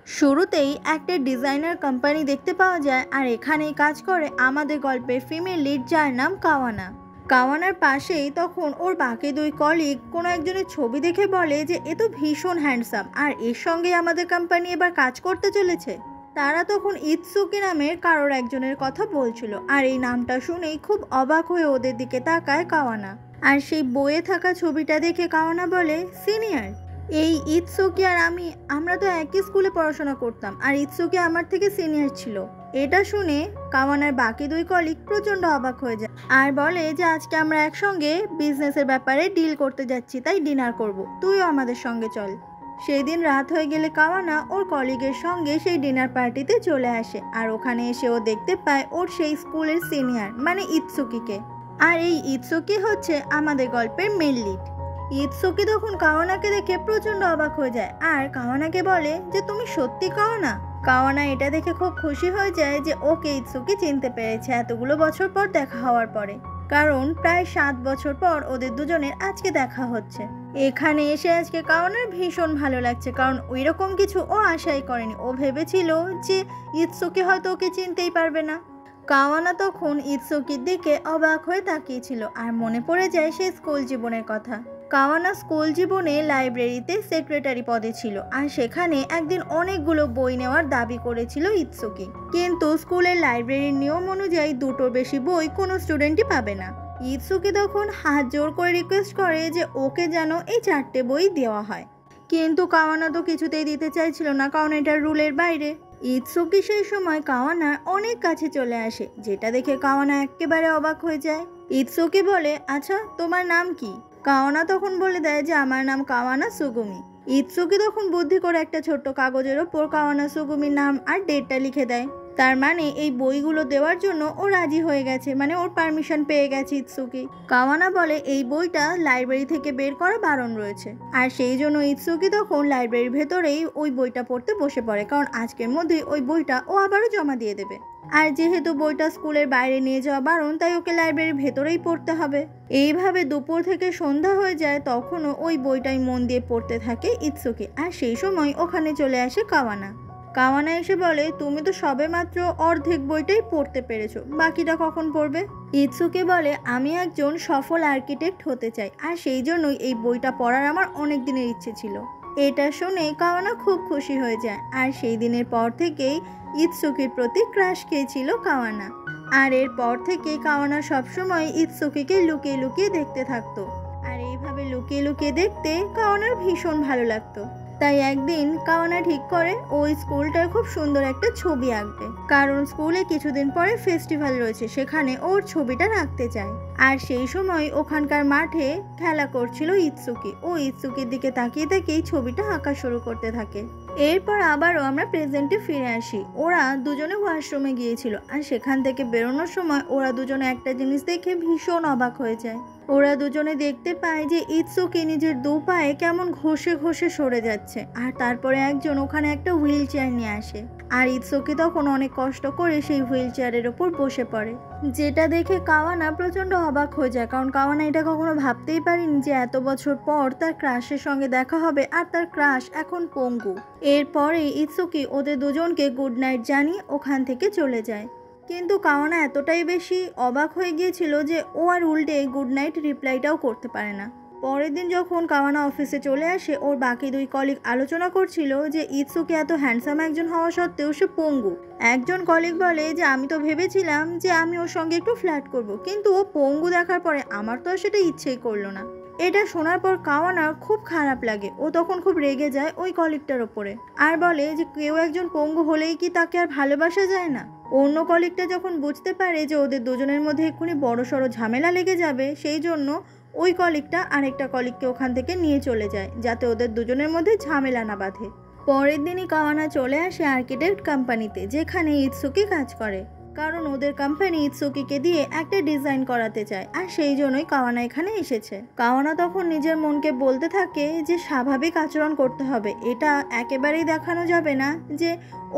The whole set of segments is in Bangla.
শুরুতেই একটা ডিজাইনার কোম্পানি দেখতে পাওয়া যায়, আর এখানেই কাজ করে আমাদের গল্পের ফিমেল লিড, যার নাম কাওয়ানা। কাওয়ানার পাশেই তখন ওর বাকি দুই কলিগ কোনো একজনের ছবি দেখে বলে যে এ তো ভীষণ হ্যান্ডসাম, আর এর সঙ্গে আমাদের কোম্পানি এবার কাজ করতে চলেছে। তারা তখন ইৎসুকি নামের কারোর একজনের কথা বলছিল, আর এই নামটা শুনেই খুব অবাক হয়ে ওদের দিকে তাকায় কাওয়ানা। আর সেই বইয়ে থাকা ছবিটা দেখে কাওয়ানা বলে, সিনিয়র, এই ইৎসুকি আর আমরা তো একই স্কুলে পড়াশোনা করতাম, আর ইৎসুকি আমার থেকে সিনিয়র ছিল। এটা শুনে কাওয়ানার বাকি দুই কলিগ প্রচণ্ড অবাক হয়ে যায় আর বলে যে আজকে আমরা একসঙ্গে বিজনেসের ব্যাপারে ডিল করতে যাচ্ছি, তাই ডিনার করব, তুইও আমাদের সঙ্গে চল। সেই দিন রাত হয়ে গেলে কাওয়ানা ওর কলিগের সঙ্গে সেই ডিনার পার্টিতে চলে আসে, আর ওখানে এসে ও দেখতে পায় ওর সেই স্কুলের সিনিয়র মানে ইৎসুকিকে। আর এই ইৎসুকি হচ্ছে আমাদের গল্পের মেন লিড। ইৎসুকি তখন কাওয়ানাকে দেখে প্রচণ্ড অবাক হয়ে যায় আর কাওয়ানাকে বলে যে তুমি সত্যি কাওয়ানা। কাওয়ানা এটা দেখে খুব খুশি হয়ে যায় যে ওকে ইৎসুকি চিনতে পেরেছে এতগুলো বছর পর দেখা হওয়ার পরে, কারণ প্রায় 7 বছর পর ওদের দুজনের আজকে দেখা হচ্ছে। এখানে এসে আজকে কাওয়ানার ভীষণ ভালো লাগছে, কারণ ওই রকম কিছু ও আশাই করেনি। ও ভেবেছিল যে ইৎসুকি হয়তো ওকে চিনতেই পারবে না। কাওয়ানা তখন ইৎসুকির দিকে অবাক হয়ে তাকিয়েছিল আর মনে পড়ে যায় সেই স্কুল জীবনের কথা। কাওয়ানা স্কুল জীবনে লাইব্রেরিতে সেক্রেটারি পদে ছিল, আর সেখানে একদিন অনেকগুলো বই নেওয়ার দাবি করেছিল ইৎসুকি, কিন্তু স্কুলের লাইব্রেরির নিয়ম অনুযায়ী 2টোর বেশি বই কোনো স্টুডেন্টই পাবে না। ইৎসুকি তখন হাত জোর করে রিকোয়েস্ট করে যে ওকে যেন এই 4টে বই দেওয়া হয়, কিন্তু কাওয়ানা তো কিছুতেই দিতে চাইছিল না, কারণ এটা রুলের বাইরে। ইৎসুকি সেই সময় কাওয়ানার অনেক কাছে চলে আসে, যেটা দেখে কাওয়ানা একেবারে অবাক হয়ে যায়। ইৎসুকি বলে, আচ্ছা তোমার নাম কি? কাওয়ানা তখন বলে দেয় যে আমার নাম কাওয়ানা সুগুমি। ইৎসুকি তখন বুদ্ধি করে একটা ছোট্ট কাগজের ওপর কাওয়ানা সুগুমির নাম আর ডেটটা লিখে দেয়। তার মানে এই বইগুলো দেওয়ার জন্য ও রাজি হয়ে গেছে, মানে ওর পারমিশন পেয়ে গেছে ইৎসুকি। কাওয়ানা বলে এই বইটা লাইব্রেরি থেকে বের করা বারণ রয়েছে, আর সেই জন্য ইৎসুকি তখন লাইব্রেরির ভেতরেই ওই বইটা পড়তে বসে পড়ে, কারণ আজকের মধ্যেই ওই বইটা ও আবারও জমা দিয়ে দেবে। আর যেহেতু বইটা স্কুলের বাইরে নিয়ে যাওয়া বারণ, তাই ওকে লাইব্রেরির ভেতরেই পড়তে হবে। এইভাবে দুপুর থেকে সন্ধ্যা হয়ে যায়, তখনও ওই বইটাই মন দিয়ে পড়তে থাকে ইৎসুকি। আর সেই সময় ওখানে চলে আসে কাওয়ানা। কাওয়ানা এসে বলে, তুমি তো সবে মাত্র অর্ধেক বইটাই পড়তে পেরেছো, বাকিটা কখন পড়বে? ইৎসুকি বলে, আমি একজন সফল আর্কিটেক্ট হতে চাই, আর সেই জন্যই এই বইটা পড়ার আমার অনেক দিনের ইচ্ছে ছিল। এটা শুনে কাওয়ানা খুব খুশি হয়ে যায়, আর সেই দিনের পর থেকেই ইৎসুকির প্রতি ক্রাশ খেয়েছিল কাওয়ানা। আর এরপর থেকে কাওয়ানা সবসময় ইৎসুকিকে লুকিয়ে লুকিয়ে দেখতে থাকতো, আর এইভাবে লুকিয়ে লুকিয়ে দেখতে কাওয়ানার ভীষণ ভালো লাগতো। তাই একদিন কাওয়ানা ঠিক করে ওই স্কুলটার খুব সুন্দর একটা ছবি আঁকবে, কারণ স্কুলে কিছুদিন পরে ফেস্টিভ্যাল রয়েছে, সেখানে ওর ছবিটা রাখতে চায়। আর সেই সময় ওখানকার মাঠে খেলা করছিল ইৎসুকি। ও ইৎসুকির দিকে তাকিয়ে তাকিয়েই ছবিটা আঁকা শুরু করতে থাকে। এরপর আবারও আমরা প্রেজেন্টে ফিরে আসি। ওরা দুজনে ওয়াশরুমে গিয়েছিল, আর সেখান থেকে বেরোনোর সময় ওরা দুজনে একটা জিনিস দেখে ভীষণ অবাক হয়ে যায়। ওরা দুজনে দেখতে পায় যে ইৎসুকি নিজের 2 পায়ে কেমন ঘষে ঘষে সরে যাচ্ছে, আর তারপরে একজন ওখানে একটা হুইল চেয়ার নিয়ে আসে, আর ইৎসুকি তখন অনেক কষ্ট করে সেই হুইল চেয়ারের ওপর বসে পড়ে, যেটা দেখে কাওয়ানা প্রচণ্ড অবাক হয়ে যায়, কারণ কাওয়ানা এটা কখনো ভাবতেই পারেনি যে এত বছর পর তার ক্রাশের সঙ্গে দেখা হবে, আর তার ক্রাশ এখন পঙ্গু। এরপরে ইৎসুকি ওদের দুজনকে গুড নাইট জানিয়ে ওখান থেকে চলে যায়, কিন্তু কাওয়ানা এতটাই বেশি অবাক হয়ে গিয়েছিল যে ও আর উল্টে গুড নাইট রিপ্লাইটাও করতে পারে না। পরের দিন যখন কাওয়ানা অফিসে চলে আসে, ওর বাকি 2 কলিগ আলোচনা করছিল যে ইৎসুকি এত হ্যান্ডসাম একজন হওয়া সত্ত্বেও সে পঙ্গু। একজন কলিগ বলে যে আমি তো ভেবেছিলাম যে আমি ওর সঙ্গে একটু ফ্ল্যাট করব, কিন্তু ও পঙ্গু দেখার পরে আমার তো আর সেটা ইচ্ছেই করলো না। এটা শোনার পর কাওয়ানার খুব খারাপ লাগে। ও তখন খুব রেগে যায় ওই কলিগটার ওপরে, আর বলে যে কেউ একজন পঙ্গু হলেই কি তাকে আর ভালোবাসা যায় না? অন্য কলিগটা যখন বুঝতে পারে যে ওদের দুজনের মধ্যে এক্ষুনি বড়সড় ঝামেলা লেগে যাবে, সেই জন্য ওই কলিগটা আরেকটা কলিগকে ওখান থেকে নিয়ে চলে যায়, যাতে ওদের দুজনের মধ্যে ঝামেলা না বাঁধে। পরের দিনই কাওয়ানা চলে আসে আর্কিটেক্ট কোম্পানিতে, যেখানে ইৎসুকি কাজ করে, কারণ ওদের কোম্পানি ইৎসুকিকে দিয়ে একটা ডিজাইন করাতে চায়, আর সেই জন্যই কাওয়ানা এখানে এসেছে। কাওয়ানা তখন নিজের মনকে বলতে থাকে যে স্বাভাবিক আচরণ করতে হবে, এটা একেবারেই দেখানো যাবে না যে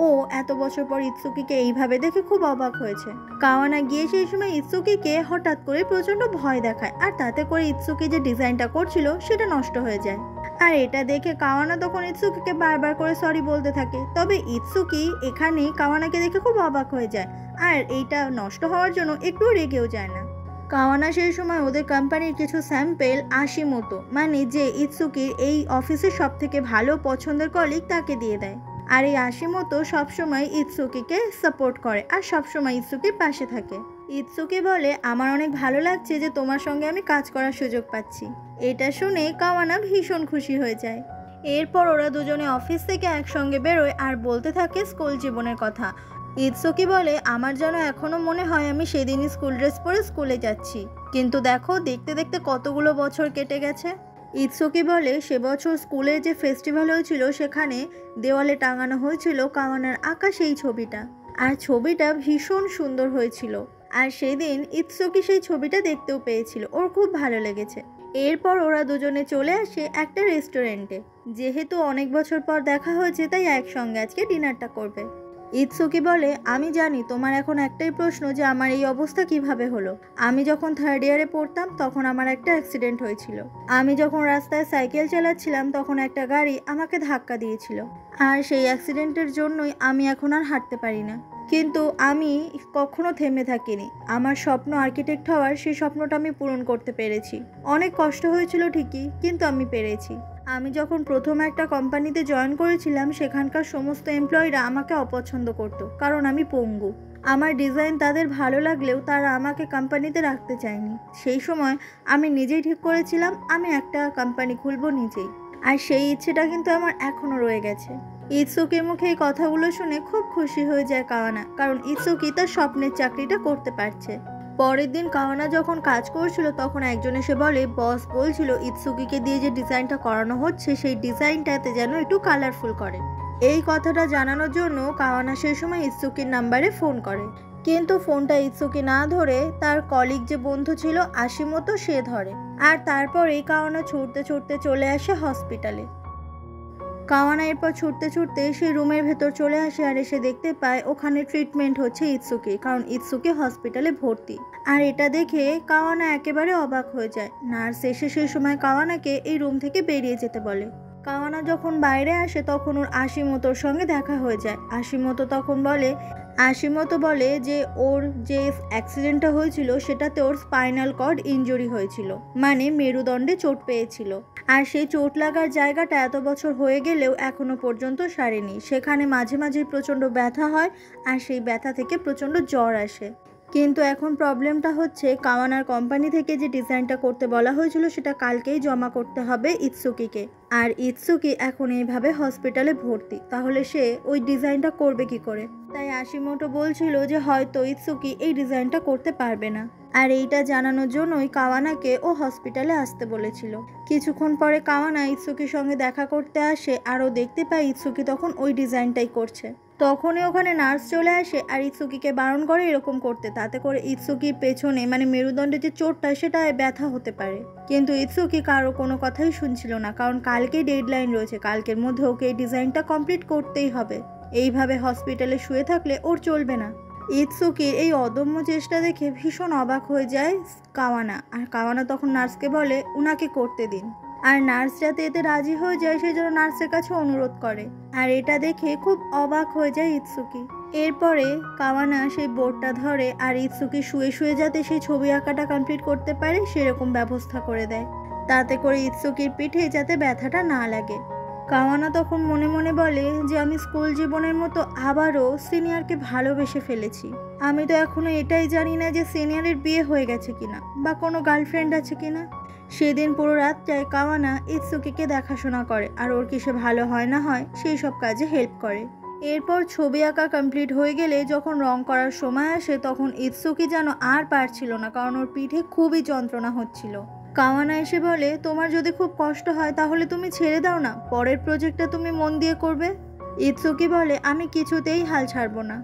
ও এত বছর পর ইৎসুকিকে এইভাবে দেখে খুব অবাক হয়েছে। কাওয়ানা গিয়ে সেই সময় ইৎসুকিকে হঠাৎ করে প্রচণ্ড ভয় দেখায়, আর তাতে করে ইৎসুকি যে ডিজাইনটা করছিল সেটা নষ্ট হয়ে যায়। আর এটা দেখে কাওয়ানা তখন ইৎসুকিকে বারবার করে সরি বলতে থাকে। তবে ইৎসুকি এখানেই কাওয়ানাকে দেখে খুব অবাক হয়ে যায়, আর এইটা নষ্ট হওয়ার জন্য একটু রেগেও যায় না। কাওয়ানা সেই সময় ওদের কোম্পানির কিছু স্যাম্পেল আশিমোতো, মানে যে ইৎসুকির এই অফিসের সব থেকে ভালো পছন্দের কলিগ, তাকে দিয়ে দেয়। আর এই আশিমোতো সবসময় ইৎসুকিকে সাপোর্ট করে আর সবসময় ইৎসুকির পাশে থাকে। ইৎসুকি বলে, আমার অনেক ভালো লাগছে যে তোমার সঙ্গে আমি কাজ করার সুযোগ পাচ্ছি। এটা শুনে কাওয়ানা ভীষণ খুশি হয়ে যায়। এরপর ওরা দুজনে অফিস থেকে একসঙ্গে বেরোয় আর বলতে থাকে স্কুল জীবনের কথা। ইৎসুকি বলে, আমার যেন এখনো মনে হয় আমি সেদিনই স্কুল ড্রেস পরে স্কুলে যাচ্ছি, কিন্তু দেখো দেখতে দেখতে কতগুলো বছর কেটে গেছে। ইৎসুকি বলে, সে বছর স্কুলে যে ফেস্টিভ্যাল হয়েছিল সেখানে দেওয়ালে টাঙানো হয়েছিল কাওয়ানার আঁকা সেই ছবিটা, আর ছবিটা ভীষণ সুন্দর হয়েছিল। আর সেদিন ইৎসুকি সেই ছবিটা দেখতেও পেয়েছিল, ওর খুব ভালো লেগেছে। এরপর ওরা দুজনে চলে আসে একটা রেস্টুরেন্টে। যেহেতু অনেক বছর পর দেখা হয়েছে তাই একসঙ্গে আজকে ডিনারটা করবে। ইৎসুকি বলে, আমি জানি তোমার এখন একটাই প্রশ্ন যে আমার এই অবস্থা কিভাবে হলো। আমি যখন 3rd ইয়ারে পড়তাম তখন আমার একটা অ্যাক্সিডেন্ট হয়েছিল। আমি যখন রাস্তায় সাইকেল চালাচ্ছিলাম তখন একটা গাড়ি আমাকে ধাক্কা দিয়েছিল, আর সেই অ্যাক্সিডেন্টের জন্যই আমি এখন আর হাঁটতে পারি না। কিন্তু আমি কখনো থেমে থাকিনি। আমার স্বপ্ন আর্কিটেক্ট হওয়ার, সেই স্বপ্নটা আমি পূরণ করতে পেরেছি। অনেক কষ্ট হয়েছিল ঠিকই, কিন্তু আমি পেরেছি। আমি যখন প্রথম একটা কোম্পানিতে জয়েন করেছিলাম সেখানকার সমস্ত এমপ্লয়িরা আমাকে অপছন্দ করত, কারণ আমি পঙ্গু। আমার ডিজাইন তাদের ভালো লাগলেও তারা আমাকে কোম্পানিতে রাখতে চায়নি। সেই সময় আমি নিজেই ঠিক করেছিলাম আমি একটা কোম্পানি খুলবো নিজেই, আর সেই ইচ্ছেটা কিন্তু আমার এখনও রয়ে গেছে। ইৎসুকির মুখে এই কথাগুলো শুনে খুব খুশি হয়ে যায় কাওয়ানা, কারণ ইৎসুকি তার স্বপ্নের চাকরিটা করতে পারছে। পরের দিন কাওয়ানা যখন কাজ করছিল তখন একজন এসে বলে, বস বলছিল ইৎসুকিকে দিয়ে যে ডিজাইনটা করানো হচ্ছে সেই ডিজাইনটাতে যেন একটু কালারফুল করে। এই কথাটা জানানোর জন্য কাওয়ানা সেই সময় ইৎসুকির নাম্বারে ফোন করে, কিন্তু ফোনটা ইৎসুকি না ধরে তার কলিগ যে বন্ধু ছিল আশিমোতো সে ধরে। আর তারপরেই কাওয়ানা ছুটতে ছুটতে চলে আসে হসপিটালে। কাওয়ানা এরপর ছুটতে ছুটতে সেই রুমের ভেতর চলে আসে আর এসে দেখতে পায় ওখানে ট্রিটমেন্ট হচ্ছে ইৎসুকি, কারণ ইৎসুকি হসপিটালে ভর্তি। আর এটা দেখে কাওয়ানা একেবারে অবাক হয়ে যায়। নার্স এসে সেই সময় কাওয়ানাকে এই রুম থেকে বেরিয়ে যেতে বলে। কাওয়ানা যখন বাইরে আসে তখন ওর আশিমোতোর সঙ্গে দেখা হয়ে যায়। আশিমোতো বলে যে ওর যে অ্যাক্সিডেন্টটা হয়েছিল সেটাতে ওর স্পাইনাল কর্ড ইনজুরি হয়েছিল, মানে মেরুদণ্ডে চোট পেয়েছিল। আর সেই চোট লাগার জায়গাটা এত বছর হয়ে গেলেও এখনো পর্যন্ত সারেনি। সেখানে মাঝে মাঝে প্রচণ্ড ব্যথা হয়, আর সেই ব্যথা থেকে প্রচণ্ড জ্বর আসে। কিন্তু এখন প্রবলেমটা হচ্ছে কাওয়ানার কোম্পানি থেকে যে ডিজাইনটা করতে বলা হয়েছিল সেটা কালকেই জমা করতে হবে ইৎসুকিকে। আর ইৎসুকি এখন এইভাবে হসপিটালে ভর্তি, তাহলে সে ওই ডিজাইনটা করবে কি করে? তাই আশিমোটো বলছিল যে হয়তো ইৎসুকি এই ডিজাইনটা করতে পারবে না। আর এইটা জানানোর জন্যই কাওয়ানাকে ও হসপিটালে আসতে বলেছিল। কিছুক্ষণ পরে কাওয়ানা ইৎসুকির সঙ্গে দেখা করতে আসে, আর ও দেখতে পায় ইৎসুকি তখন ওই ডিজাইনটাই করছে। তখনই ওখানে নার্স চলে আসে আর ইৎসুকিকে বারণ করে এরকম করতে, তাতে করে ইৎসুকির পেছনে মানে মেরুদণ্ডে যে চোটটা সেটায় ব্যথা হতে পারে। কিন্তু ইৎসুকি কারো কোনো কথাই শুনছিল না, কারণ কালকে ডেডলাইন রয়েছে, কালকের মধ্যে ওকে এই ডিজাইনটা কমপ্লিট করতেই হবে। এইভাবে হসপিটালে শুয়ে থাকলে ওর চলবে না। ইৎসুকির এই অদম্য চেষ্টা দেখে ভীষণ অবাক হয়ে যায় কাওয়ানা, আর কাওয়ানা তখন নার্সকে বলে উনাকে করতে দিন। আর নার্স যাতে এতে রাজি হয়ে যায় সেই জন্য নার্সের কাছে অনুরোধ করে। আর এটা দেখে খুব অবাক হয়ে যায় ইৎসুকি। এরপরে কাওয়ানা সেই বোর্ডটা ধরে আর ইৎসুকি শুয়ে শুয়ে যাতে সেই ছবি আঁকাটা কমপ্লিট করতে পারে সেরকম ব্যবস্থা করে দেয়, তাতে করে ইৎসুকির পিঠে যাতে ব্যথাটা না লাগে। কাওয়ানা তখন মনে মনে বলে যে আমি স্কুল জীবনের মতো আবারও সিনিয়রকে ভালোবেসে ফেলেছি। আমি তো এখনো এটাই জানি না যে সিনিয়রের বিয়ে হয়ে গেছে কিনা বা কোনো গার্লফ্রেন্ড আছে কিনা। সেদিন পুরো রাতটায় কাওয়ানা ইৎসুকিকে দেখাশোনা করে, আর ওর কিসে ভালো হয় না হয় সেই সব কাজে হেল্প করে। এরপর ছবি আঁকা কমপ্লিট হয়ে গেলে যখন রং করার সময় আসে তখন ইৎসুকি যেন আর পারছিল না, কারণ ওর পিঠে খুবই যন্ত্রণা হচ্ছিল। কাওয়ানা এসে বলে, তোমার যদি খুব কষ্ট হয় তাহলে তুমি ছেড়ে দাও না, পরের প্রজেক্টটা তুমি মন দিয়ে করবে। ইৎসুকি বলে, আমি কিছুতেই হাল ছাড়বো না।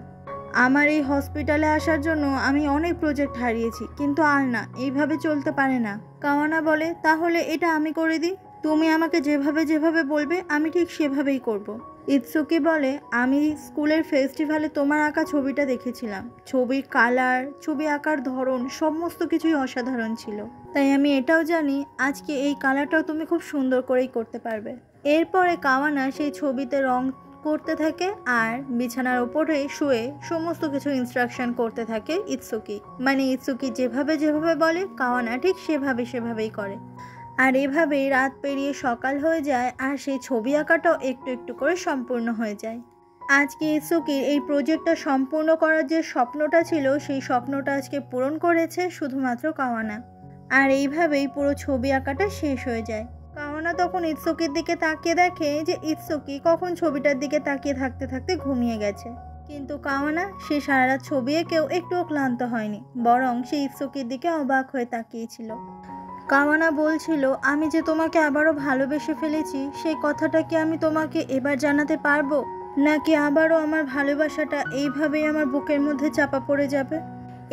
আমার এই হসপিটালে আসার জন্য আমি অনেক প্রজেক্ট হারিয়েছি, কিন্তু আর না, এইভাবে চলতে পারে না। কাওয়ানা বলে, তাহলে এটা আমি করে দিই, তুমি আমাকে যেভাবে যেভাবে বলবে আমি ঠিক সেভাবেই করব। ইতসুকি বলে, আমি স্কুলের ফেস্টিভ্যালে তোমার আঁকা ছবিটা দেখেছিলাম। ছবির কালার, ছবি আঁকার ধরন সমস্ত কিছুই অসাধারণ ছিল। তাই আমি এটাও জানি আজকে এই কালারটাও তুমি খুব সুন্দর করেই করতে পারবে। এরপরে কাওয়ানা সেই ছবিতে রং করতে থাকে আর বিছানার ওপরে শুয়ে সমস্ত কিছু ইনস্ট্রাকশন করতে থাকে ইতসুকি। মানে ইতসুকি যেভাবে যেভাবে বলে কাওয়ানা ঠিক সেভাবেই করে। আর এভাবেই রাত পেরিয়ে সকাল হয়ে যায় আর সেই ছবি আঁকাটাও একটু একটু করে সম্পূর্ণ হয়ে যায়। আজকে ইতসুকির এই প্রজেক্টটা সম্পূর্ণ করার যে স্বপ্নটা ছিল সেই স্বপ্নটা আজকে পূরণ করেছে শুধুমাত্র কাওয়ানা। আর এইভাবেই পুরো ছবি আঁকাটা শেষ হয়ে যায়। কাওয়ানা তখন ইতসুকির দিকে তাকিয়ে দেখে যে ইতসুকি কখন ছবিটার দিকে তাকিয়ে থাকতে থাকতে ঘুমিয়ে গেছে। কিন্তু কাওয়ানা সে সারা রাত ছবি এঁকেও একটুও ক্লান্ত হয়নি, বরং সে ইতসুকির দিকে অবাক হয়ে তাকিয়েছিল। কাওয়ানা বলছিল, আমি যে তোমাকে আবারও ভালোবেসে ফেলেছি সেই কথাটা কি আমি তোমাকে এবার জানাতে পারবো, নাকি আবারও আমার ভালোবাসাটা এইভাবেই আমার বুকের মধ্যে চাপা পড়ে যাবে?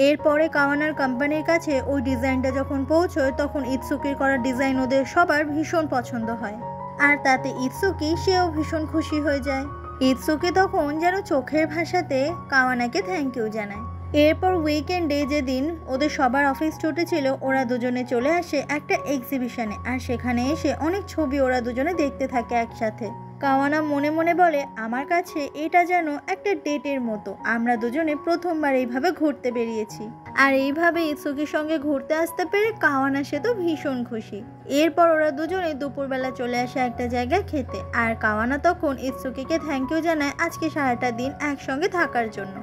এরপরে কাওয়ানার কোম্পানির কাছে ওই ডিজাইনটা যখন পৌঁছয় তখন ইতসুকির করা ডিজাইন ওদের সবার ভীষণ পছন্দ হয়। আর তাতে ইতসুকি সেও ভীষণ খুশি হয়ে যায়। ইতসুকি তখন যেন চোখের ভাষাতে কাওয়ানাকে থ্যাংক ইউ জানায়। এরপর উইকেন্ডে যেদিন ওদের সবার অফিস ছুটি ছিল ওরা দুজনে চলে আসে একটা এক্সিবিশনে। আর সেখানে এসে অনেক ছবি ওরা দুজনে দেখতে থাকে একসাথে। কাওয়ানা মনে মনে বলে, আমার কাছে এটা যেন একটা ডেটের মতো, আমরা দুজনে প্রথমবার এইভাবে ঘুরতে বেরিয়েছি। আর এইভাবে ইতসুকির সঙ্গে ঘুরতে আসতে পেরে কাওয়ানা সে তো ভীষণ খুশি। এরপর ওরা দুজনে দুপুরবেলা চলে আসে একটা জায়গায় খেতে। আর কাওয়ানা তখন ইতসুকিকে থ্যাংক ইউ জানায় আজকে সারাটা দিন একসঙ্গে থাকার জন্য।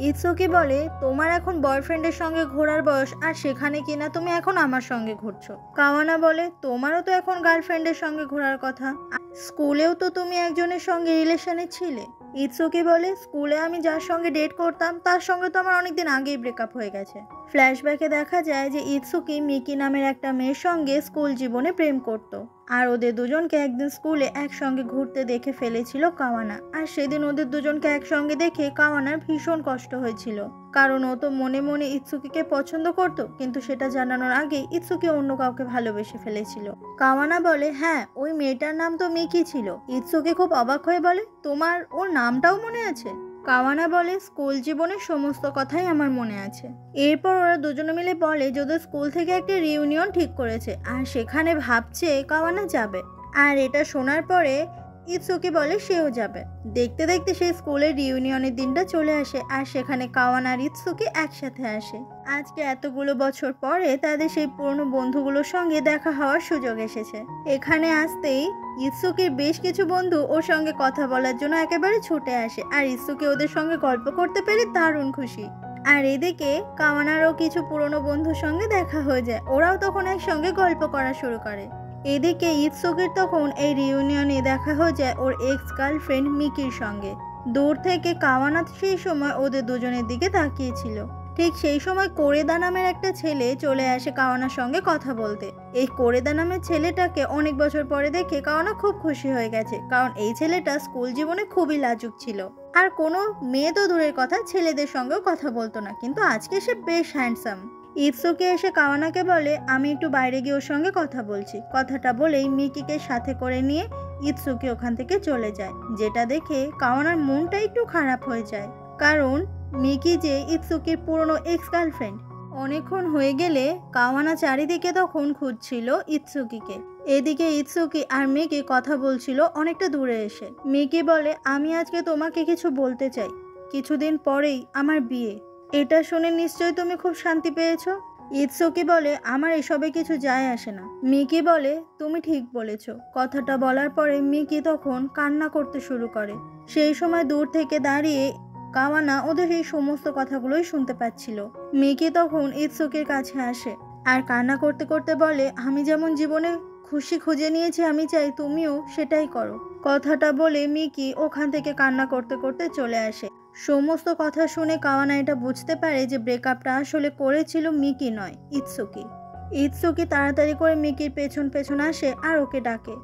ইতসুকি বলে, তোমার এখন বয়ফ্রেন্ডের সঙ্গে ঘোরার বয়স, আর সেখানে কিনা তুমি এখন আমার সঙ্গে ঘুরছো। কাওয়ানা বলে, তোমারও তো এখন গার্লফ্রেন্ডের সঙ্গে ঘোরার কথা, স্কুলেও তো তুমি একজনের সঙ্গে রিলেশনে ছিলে। ইতসুকি বলে, স্কুলে আমি যার সঙ্গে ডেট করতাম তার সঙ্গে তো আমার অনেকদিন আগেই ব্রেকআপ হয়ে গেছে। ফ্ল্যাশব্যাকে দেখা যায় যে ইতসুকি মিকি নামের একটা মেয়ের সঙ্গে স্কুল জীবনে প্রেম করত। আর ওদের দুজনকে একদিন স্কুলে একসঙ্গে ঘুরতে দেখে ফেলেছিল কাওয়ানা। আর সেদিন ওদের দুজনকে একসঙ্গে দেখে কাওয়ানার ভীষণ কষ্ট হয়েছিল, কারণ ও তো মনে মনে ইতসুকিকে পছন্দ করত, কিন্তু সেটা জানানোর আগেই ইতসুকি অন্য কাউকে ভালোবেসে ফেলেছিল। কাওয়ানা বলে, হ্যাঁ ওই মেয়েটার নাম তো মিকি ছিল। ইতসুকি খুব অবাক হয়ে বলে, তোমার ওর নামটাও মনে আছে? কাওয়ানা বলে, স্কুল জীবনের সমস্ত কথাই আমার মনে আছে। এরপর ওরা দুজনে মিলে বলে যে ওদের স্কুল থেকে একটা রিউনিয়ন ঠিক করেছে আর সেখানে ভাবছে কাওয়ানা যাবে। আর এটা শোনার পরে ইতসুকি বলে সেও যাবে। দেখতে দেখতে সেই স্কুলের রিউনিয়নের দিনটা চলে আসে আর সেখানে কাওয়ানা আর ইতসুকি একসাথে আসে। আজকে এতগুলো বছর পরে তাদের সেই পুরনো বন্ধুগুলোর সঙ্গে দেখা হওয়ার সুযোগ এসেছে। এখানে আসতেই ইতসুকির বেশ কিছু বন্ধু ওর সঙ্গে কথা বলার জন্য একেবারে ছুটে আসে। আর ইতসুকি ওদের সঙ্গে গল্প করতে পেরে দারুণ খুশি। আর এদিকে কাওয়ানারও কিছু পুরনো বন্ধুর সঙ্গে দেখা হয়ে যায়, ওরাও তখন একসঙ্গে গল্প করা শুরু করে। এদিকে ইতসুকির তখন এই রিউনিয়নে দেখা হয়ে যায় ওর এক্স গার্লফ্রেন্ড মিকির সঙ্গে। দূর থেকে কাওয়ানা সেই সময় ওদের দুজনের দিকে তাকিয়েছিল। ঠিক সেই সময় কোরেদা নামের একটা ছেলে চলে আসে কাওয়ানার সঙ্গে কথা বলতে। এই কোরেদা নামের ছেলেটাকে অনেক বছর পরে দেখে কাওয়ানা খুব খুশি হয়ে গেছে, কারণ এই ছেলেটা স্কুল জীবনে খুবই লাজুক ছিল। আর কোনো মেয়ে তো দূরের কথা, ছেলেদের সঙ্গেও কথা বলতো না, কিন্তু আজকে সে বেশ হ্যান্ডসাম। ইতসুকি এসে কাওয়ানাকে বলে, আমি একটু বাইরে গিয়ে ওর সঙ্গে কথা বলছি। কথাটা বলেই মিকিকে সাথে করে নিয়ে ইতসুকি ওখান থেকে চলে যায়, যেটা দেখে কাওয়ানার মনটা একটু খারাপ হয়ে যায়, কারণ মিকি যে ইতসুকির পুরনো এক্স গার্লফ্রেন্ড। অনেকক্ষণ হয়ে গেলে কাওয়ানা চারিদিকে তখন খুঁজছিল ইতসুকিকে। এদিকে ইতসুকি আর মিকি কথা বলছিল অনেকটা দূরে এসে। মিকি বলে, আমি আজকে তোমাকে কিছু বলতে চাই, কিছুদিন পরেই আমার বিয়ে। এটা শুনে নিশ্চয়ই তুমি খুব শান্তি পেয়েছো। ইতসুকি বলে, আমার এসবে কিছু যায় আসে না। মিকি বলে, তুমি ঠিক বলেছো। কথাটা বলার পরে মিকি তখন কান্না করতে শুরু করে। সেই সময় দূর থেকে দাঁড়িয়ে কাওয়ানা ওদের এই সমস্ত কথাগুলোই শুনতে পাচ্ছিল। মিকি তখন ইতসুকির কাছে আসে আর কান্না করতে করতে বলে, আমি যেমন জীবনে খুশি খুঁজে নিয়েছি, আমি চাই তুমিও সেটাই করো। কথাটা বলে মিকি ওখান থেকে কান্না করতে করতে চলে আসে। সমস্ত কথা শুনে কাওয়ানা এটা বুঝতে পারে যে ব্রেকআপটা আসলে করেছিল মিকি নয়, ইতসুকি। ইতসুকি তাড়াতাড়ি করে মিকির পেছন পেছন আসে আর ওকে ডাকে।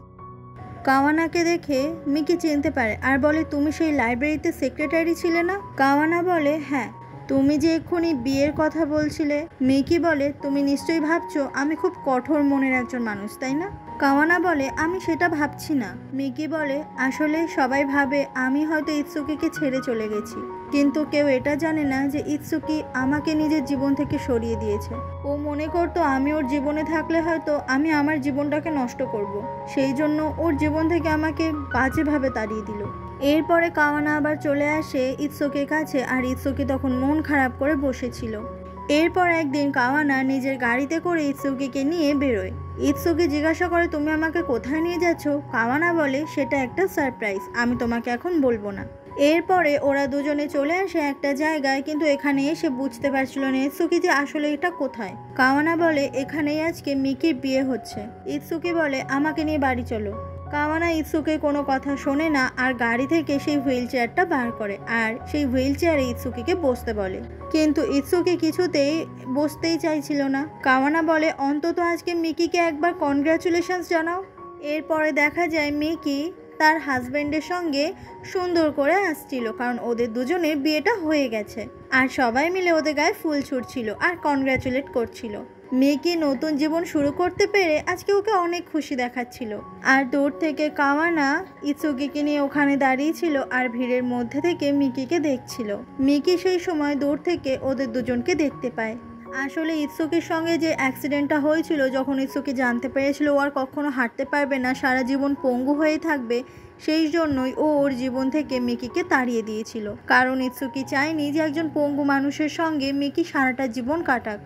কাওয়ানাকে দেখে মিকি চিনতে পারে আর বলে, তুমি সেই লাইব্রেরিতে সেক্রেটারি ছিলে না? কাওয়ানা বলে, হ্যাঁ। তুমি যে এক্ষুনি বিয়ের কথা বলছিলে। মিকি বলে, তুমি নিশ্চয়ই ভাবছো আমি খুব কঠোর মনের একজন মানুষ, তাই না? কাওয়ানা বলে আমি সেটা ভাবছি না। মিকি বলে আসলে সবাই ভাবে আমি হয়তো ইৎসুকিকে ছেড়ে চলে গেছি, কিন্তু কেউ এটা জানে না যে ইৎসুকি আমাকে নিজের জীবন থেকে সরিয়ে দিয়েছে। ও মনে করতো আমি ওর জীবনে থাকলে হয়তো আমি আমার জীবনটাকে নষ্ট করব। সেই জন্য ওর জীবন থেকে আমাকে বাজেভাবে তাড়িয়ে দিল। এরপরে কাওয়ানা আবার চলে আসে ইৎসুকির কাছে, আর ইৎসুকি তখন মন খারাপ করে বসেছিল। এরপর একদিন কাওয়ানা নিজের গাড়িতে করে ইৎসুকিকে নিয়ে বেরোয়। ইৎসুকি জিজ্ঞাসা করে তুমি আমাকে কোথায় নিয়ে যাচ্ছ? কাওয়ানা বলে সেটা একটা সারপ্রাইজ, আমি তোমাকে এখন বলবো না। এরপরে ওরা দুজনে চলে আসে একটা জায়গায়, কিন্তু এখানে এসে বুঝতে পারছিল না ইৎসুকি যে আসলে এটা কোথায়। কাওয়ানা বলে এখানেই আজকে মিকির বিয়ে হচ্ছে। ইৎসুকি বলে আমাকে নিয়ে বাড়ি চলো। কাওয়ানা ইৎসুকির কোনো কথা শোনে না, আর গাড়ি থেকে সেই হুইল চেয়ারটা বার করে আর সেই হুইল চেয়ারে ইৎসুকিকে বসতে বলে, কিন্তু ইৎসুকি কিছুতেই বসতেই চাইছিল না। কাওয়ানা বলে অন্তত আজকে মিকিকে একবার কনগ্রাচুলেশনস জানাও। এরপরে দেখা যায় মিকি তার হাজব্যান্ডের সঙ্গে সুন্দর করে আসছিল, কারণ ওদের দুজনের বিয়েটা হয়ে গেছে, আর সবাই মিলে ওদের গায়ে ফুল ছুটছিল আর কনগ্রাচুলেট করছিল। মিকি নতুন জীবন শুরু করতে পেরে আজকে ওকে অনেক খুশি দেখাচ্ছিল। আর দূর থেকে কাওয়ানা ইৎসুকিকে নিয়ে ওখানে দাঁড়িয়েছিল আর ভিড়ের মধ্যে থেকে মিকিকে দেখছিল। মিকি সেই সময় দূর থেকে ওদের দুজনকে দেখতে পায়। আসলে ইৎসুকির সঙ্গে যে অ্যাক্সিডেন্টটা হয়েছিল, যখন ইৎসুকি জানতে পেরেছিল ও আর কখনো হাঁটতে পারবে না, সারা জীবন পঙ্গু হয়ে থাকবে, সেই জন্যই ও ওর জীবন থেকে মিকিকে তাড়িয়ে দিয়েছিল। কারণ ইৎসুকি চায়নি যে একজন পঙ্গু মানুষের সঙ্গে মিকি সারাটা জীবন কাটাক।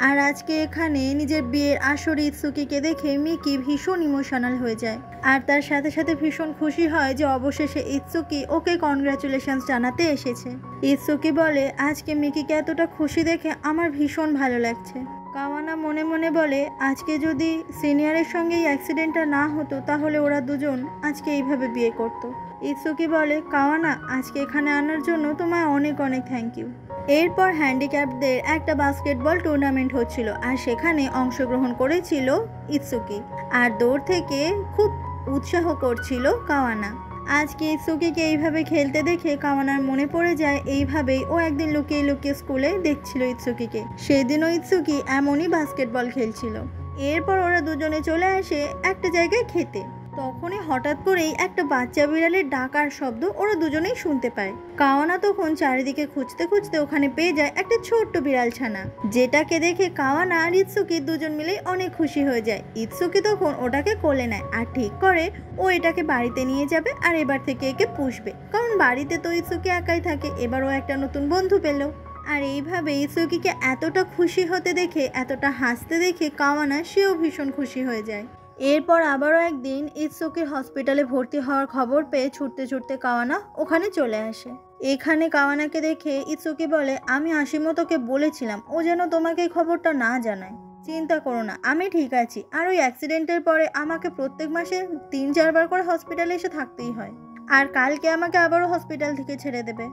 আর আজকে এখানে নিজের বিয়ের আসরে ইৎসুকিকে দেখে মিকি ভীষণ ইমোশনাল হয়ে যায়, আর তার সাথে সাথে ভীষণ খুশি হয় যে অবশেষে ইৎসুকি ওকে কনগ্রাচুলেশনস জানাতে এসেছে। ইৎসুকি বলে আজকে মিকিকে এতটা খুশি দেখে আমার ভীষণ ভালো লাগছে। কাওয়ানা মনে মনে বলে আজকে যদি সিনিয়রের সঙ্গে এই অ্যাক্সিডেন্টটা না হতো তাহলে ওরা দুজন আজকে এইভাবে বিয়ে করতো। ইৎসুকি বলে কাওয়ানা আজকে এখানে আনার জন্য তোমায় অনেক অনেক থ্যাংক ইউ। এরপর হ্যান্ডিক্যাপদের একটা বাস্কেটবল টুর্নামেন্ট হচ্ছিল, আর সেখানে অংশগ্রহণ করেছিল ইৎসুকি, আর দৌড় থেকে খুব উৎসাহ করছিল কাওয়ানা। আজকে ইৎসুকিকে এইভাবে খেলতে দেখে কাওয়ানার মনে পড়ে যায় এইভাবেই ও একদিন লুকিয়ে লুকিয়ে স্কুলে দেখছিল ইৎসুকিকে। সেদিনও ইৎসুকি এমনই বাস্কেটবল খেলছিল। এরপর ওরা দুজনে চলে আসে একটা জায়গায় খেতে। তখনই হঠাৎ করেই একটা বাচ্চা বিড়ালের ডাকার শব্দ ওরা দুজনেই শুনতে পায়। কাওয়ানা তখন চারিদিকে খুঁজতে খুঁজতে ওখানে পেয়ে যায় একটা ছোট্ট বিড়াল ছানা, যেটাকে দেখে কাওয়ানা আর ইৎসুকি দুজন মিলেই অনেক খুশি হয়ে যায়। ইৎসুকি তখন ওটাকে কোলে নেয় আর ঠিক করে ও এটাকে বাড়িতে নিয়ে যাবে আর এবার থেকে একে পুষবে, কারণ বাড়িতে তো ইৎসুকি একাই থাকে, এবারও একটা নতুন বন্ধু পেল। আর এইভাবে ইৎসুকিকে এতটা খুশি হতে দেখে, এতটা হাসতে দেখে কাওয়ানা সেও ভীষণ খুশি হয়ে যায়। এরপর আবারও একদিন ইৎসুকির হসপিটালে ভর্তি হওয়ার খবর পেয়ে ছুটতে ছুটতে কাওয়ানা ওখানে চলে আসে। এখানে কাওয়ানাকে দেখে ইৎসুকি বলে আমি আশিমোতোকে বলেছিলাম ও যেন তোমাকে এই খবরটা না জানায়। চিন্তা করো না, আমি ঠিক আছি। আর ওই অ্যাক্সিডেন্টের পরে আমাকে প্রত্যেক মাসে 3-4 বার করে হসপিটালে এসে থাকতেই হয়, আর কালকে আমাকে আবারও হসপিটাল থেকে ছেড়ে দেবে।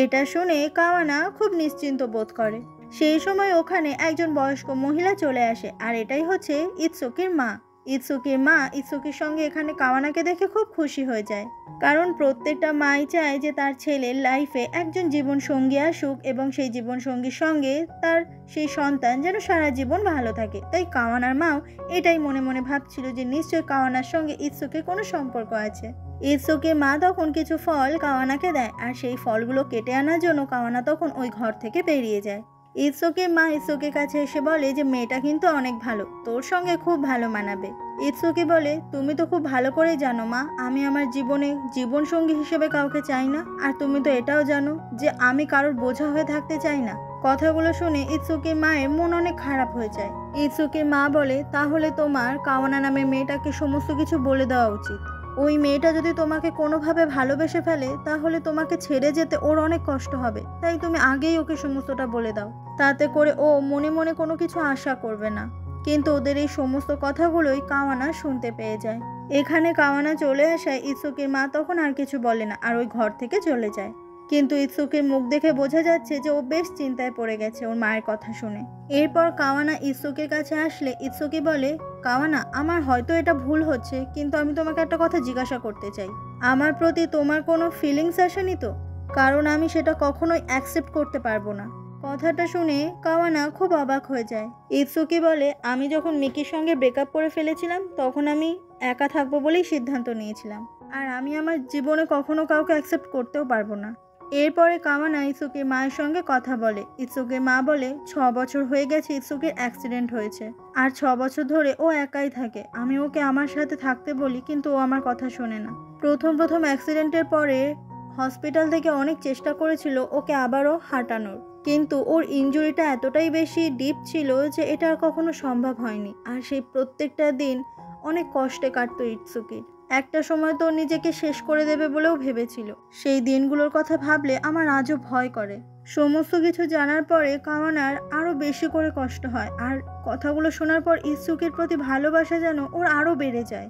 এটা শুনে কাওয়ানা খুব নিশ্চিন্ত বোধ করে। সেই সময় ওখানে একজন বয়স্ক মহিলা চলে আসে, আর এটাই হচ্ছে ইৎসুকির মা। ইৎসুকির মা ইৎসুকির সঙ্গে এখানে কাওয়ানাকে দেখে খুব খুশি হয়ে যায়, কারণ প্রত্যেকটা মাই চায় যে তার ছেলের লাইফে একজন জীবন সঙ্গী আসুক এবং সেই জীবন সঙ্গীর সঙ্গে তার সেই সন্তান যেন সারা জীবন ভালো থাকে। তাই কাওয়ানার মাও এটাই মনে মনে ভাবছিল যে নিশ্চয়ই কাওয়ানার সঙ্গে ইৎসুকির কোনো সম্পর্ক আছে। ইৎসুকির মা তখন কিছু ফল কাওয়ানাকে দেয়, আর সেই ফলগুলো কেটে আনার জন্য কাওয়ানা তখন ওই ঘর থেকে বেরিয়ে যায়। ইৎসুকির মা ইৎসুকির কাছে এসে বলে যে মেয়েটা কিন্তু অনেক ভালো, তোর সঙ্গে খুব ভালো মানাবে। ইৎসুকি বলে তুমি তো খুব ভালো করে জানো মা, আমি আমার জীবনে জীবনসঙ্গী হিসেবে কাউকে চাই না, আর তুমি তো এটাও জানো যে আমি কারোর বোঝা হয়ে থাকতে চাই না। কথাগুলো শুনে ইৎসুকির মায়ের মন অনেক খারাপ হয়ে যায়। ইৎসুকির মা বলে তাহলে তোমার কাওয়ানা নামে মেয়েটাকে সমস্ত কিছু বলে দেওয়া উচিত। ওই মেয়েটা যদি তোমাকে কোনোভাবে ভালোবেসে ফেলে তাহলে তোমাকে ছেড়ে যেতে ওর অনেক কষ্ট হবে, তাই তুমি আগেই ওকে সমস্তটা বলে দাও, তাতে করে ও মনে মনে কোনো কিছু আশা করবে না। কিন্তু ওদের এই সমস্ত কথাগুলোই কাওয়ানা শুনতে পেয়ে যায়। এখানে কাওয়ানা চলে আসায় ইৎসুকির মা তখন আর কিছু বলে না, আর ওই ঘর থেকে চলে যায়। কিন্তু ইৎসুকির মুখ দেখে বোঝা যাচ্ছে যে ও বেশ চিন্তায় পড়ে গেছে ওর মায়ের কথা শুনে। এরপর কাওয়ানা ইৎসুকির কাছে আসলে ইৎসুকি বলে কাওয়ানা আমার হয়তো এটা ভুল হচ্ছে, কিন্তু আমি তোমাকে একটা কথা জিজ্ঞাসা করতে চাই, আমার প্রতি তোমার কোনো ফিলিংস আসেনি তো? কারণ আমি সেটা কখনোই অ্যাকসেপ্ট করতে পারবো না। কথাটা শুনে কাওয়ানা খুব অবাক হয়ে যায়। ইৎসুকি বলে, আমি যখন মিকির সঙ্গে ব্রেকআপ করে ফেলেছিলাম তখন আমি একা থাকবো বলেই সিদ্ধান্ত নিয়েছিলাম, আর আমি আমার জীবনে কখনো কাউকে অ্যাকসেপ্ট করতেও পারবো না। এরপরে কাওয়ানা ইৎসুকির মায়ের সঙ্গে কথা বলে। ইৎসুকির মা বলে, 6 বছর হয়ে গেছে ইৎসুকির অ্যাক্সিডেন্ট হয়েছে, আর 6 বছর ধরে ও একাই থাকে। আমি ওকে আমার সাথে থাকতে বলি কিন্তু ও আমার কথা শোনে না। প্রথম অ্যাক্সিডেন্টের পরে হসপিটাল থেকে অনেক চেষ্টা করেছিল ওকে আবারও হাঁটানোর, কিন্তু ওর ইনজুরিটা এতটাই বেশি ডিপ ছিল যে এটা আর কখনো সম্ভব হয়নি। আর সেই প্রত্যেকটা দিন অনেক কষ্টে কাটতো ইৎসুকির। একটা সময় তো নিজেকে শেষ করে দেবে বলেও ভেবেছিল। সেই দিনগুলোর কথা ভাবলে আমার আজও ভয় করে। সমস্ত কিছু জানার পরে কাওয়ানার আরও বেশি করে কষ্ট হয়, আর কথাগুলো শোনার পর ইৎসুকির প্রতি ভালোবাসা যেন ওর আরও বেড়ে যায়।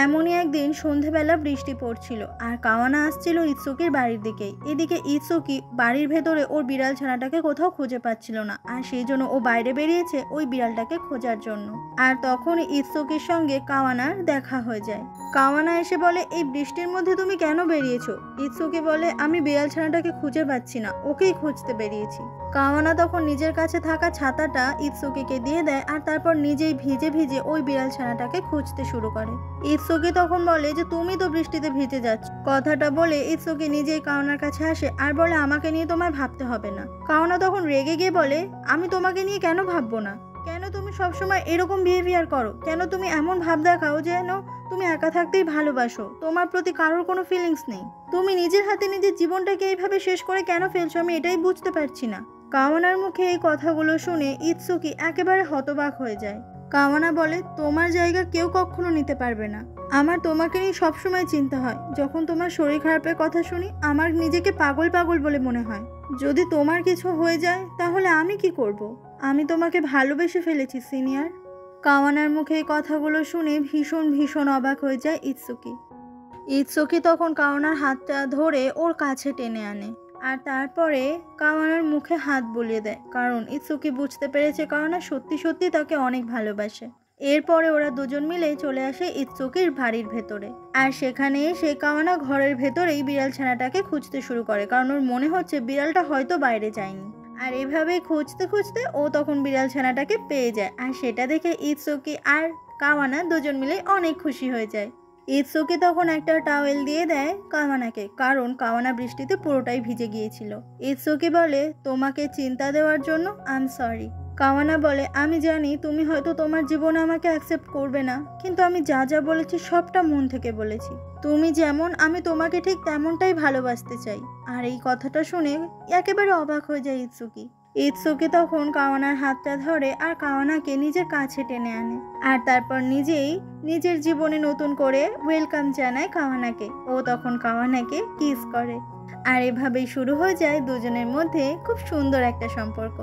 এমনই একদিন সন্ধেবেলা বৃষ্টি পড়ছিল, আর কাওয়ানা আসছিল ইৎসুকির বাড়ির দিকেই। এদিকে ইৎসুকি বাড়ির ভেতরে ওর বিড়াল ছানাটাকে কোথাও খুঁজে পাচ্ছিল না, আর সেই জন্য ও বাইরে বেরিয়েছে ওই বিড়ালটাকে খোঁজার জন্য। আর তখন ইৎসুকির সঙ্গে কাওয়ানার দেখা হয়ে যায়। কাওয়ানা এসে বলে, এই বৃষ্টির মধ্যে তুমি কেন বেরিয়েছো? ইৎসুকি বলে, আমি বিড়াল ছানাটাকে খুঁজে পাচ্ছি না, ওকেই খুঁজতে বেরিয়েছি। কাওয়ানা তখন নিজের কাছে থাকা ছাতাটা ইৎসুকিকে দিয়ে দেয়, আর তারপর নিজেই ভিজে ভিজে ওই বিড়াল ছানাটাকে খুঁজতে শুরু করে। ইৎসুকি তখন বলে যে তুমি তো বৃষ্টিতে ভিজে যাচ্ছ। কথাটা বলে ইৎসুকি নিজেই কাওয়ানার কাছে আসে আর বলে, আমাকে নিয়ে তোমায় ভাবতে হবে না। কাওয়ানা তখন রেগে গিয়ে বলে, আমি তোমাকে নিয়ে কেন ভাববো না? কেন তুমি সবসময় এরকম বিহেভিয়ার করো? কেন তুমি এমন ভাব দেখাও যেন তুমি একা থাকতেই ভালোবাসো, তোমার প্রতি কারোর কোনো ফিলিংস নেই? তুমি নিজের হাতে নিজের জীবনটাকে এইভাবে শেষ করে কেন ফেলছো? আমি এটাই বুঝতে পারছি না। কাওয়ানার মুখে এই কথাগুলো শুনে ইৎসুকি একেবারে হতবাক হয়ে যায়। কাওয়ানা বলে, তোমার জায়গা কেউ কখনো নিতে পারবে না। আমার তোমাকে নিয়ে সবসময় চিন্তা হয়। যখন তোমার শরীর খারাপের কথা শুনি আমার নিজেকে পাগল বলে মনে হয়। যদি তোমার কিছু হয়ে যায় তাহলে আমি কি করব? আমি তোমাকে ভালোবেসে ফেলেছি সিনিয়র। কাওয়ানার মুখে এই কথাগুলো শুনে ভীষণ অবাক হয়ে যায় ইৎসুকি। ইৎসুকি তখন কাওয়ানার হাতটা ধরে ওর কাছে টেনে আনে, আর তারপরে কাওয়ানার মুখে হাত বুলিয়ে দেয়, কারণ ইৎসুকি বুঝতে পেরেছে কাওয়ানা সত্যি তাকে অনেক ভালোবাসে। এরপরে ওরা দুজন মিলে চলে আসে ইৎসুকির বাড়ির ভেতরে, আর সেখানে এসে কাওয়ানা ঘরের ভেতরেই বিড়াল ছানাটাকে খুঁজতে শুরু করে, কারণ ওর মনে হচ্ছে বিড়ালটা হয়তো বাইরে যায়নি। আর এভাবেই খুঁজতে ও তখন বিড়াল ছানাটাকে পেয়ে যায়, আর সেটা দেখে ইৎসুকি আর কাওয়ানা দুজন মিলে অনেক খুশি হয়ে যায়। ইৎসুকি তখন একটা টাওয়েল দিয়ে দেয় কাওয়ানাকে, কারণ কাওয়ানা বৃষ্টিতে পুরোটাই ভিজে গিয়েছিল। ইৎসুকি বলে, তোমাকে চিন্তা দেওয়ার জন্য আই এম সরি। কাওয়ানা বলে, আমি জানি তুমি হয়তো তোমার জীবনে আমাকে অ্যাকসেপ্ট করবে না, কিন্তু আমি যা বলেছি সবটা মন থেকে বলেছি। তুমি যেমন আমি তোমাকে ঠিক তেমনটাই ভালোবাসতে চাই। আর এই কথাটা শুনে একেবারে অবাক হয়ে যায় ইৎসুকি। ইৎসুকি তখন কাওয়ানার হাতটা ধরে আর কাওয়ানাকে নিজের কাছে টেনে আনে, আর তারপর নিজেই নিজের জীবনে নতুন করে ওয়েলকাম জানায় কাওয়ানাকে। ও তখন কাওয়ানাকে কিস করে, আর এভাবেই শুরু হয়ে যায় দুজনের মধ্যে খুব সুন্দর একটা সম্পর্ক।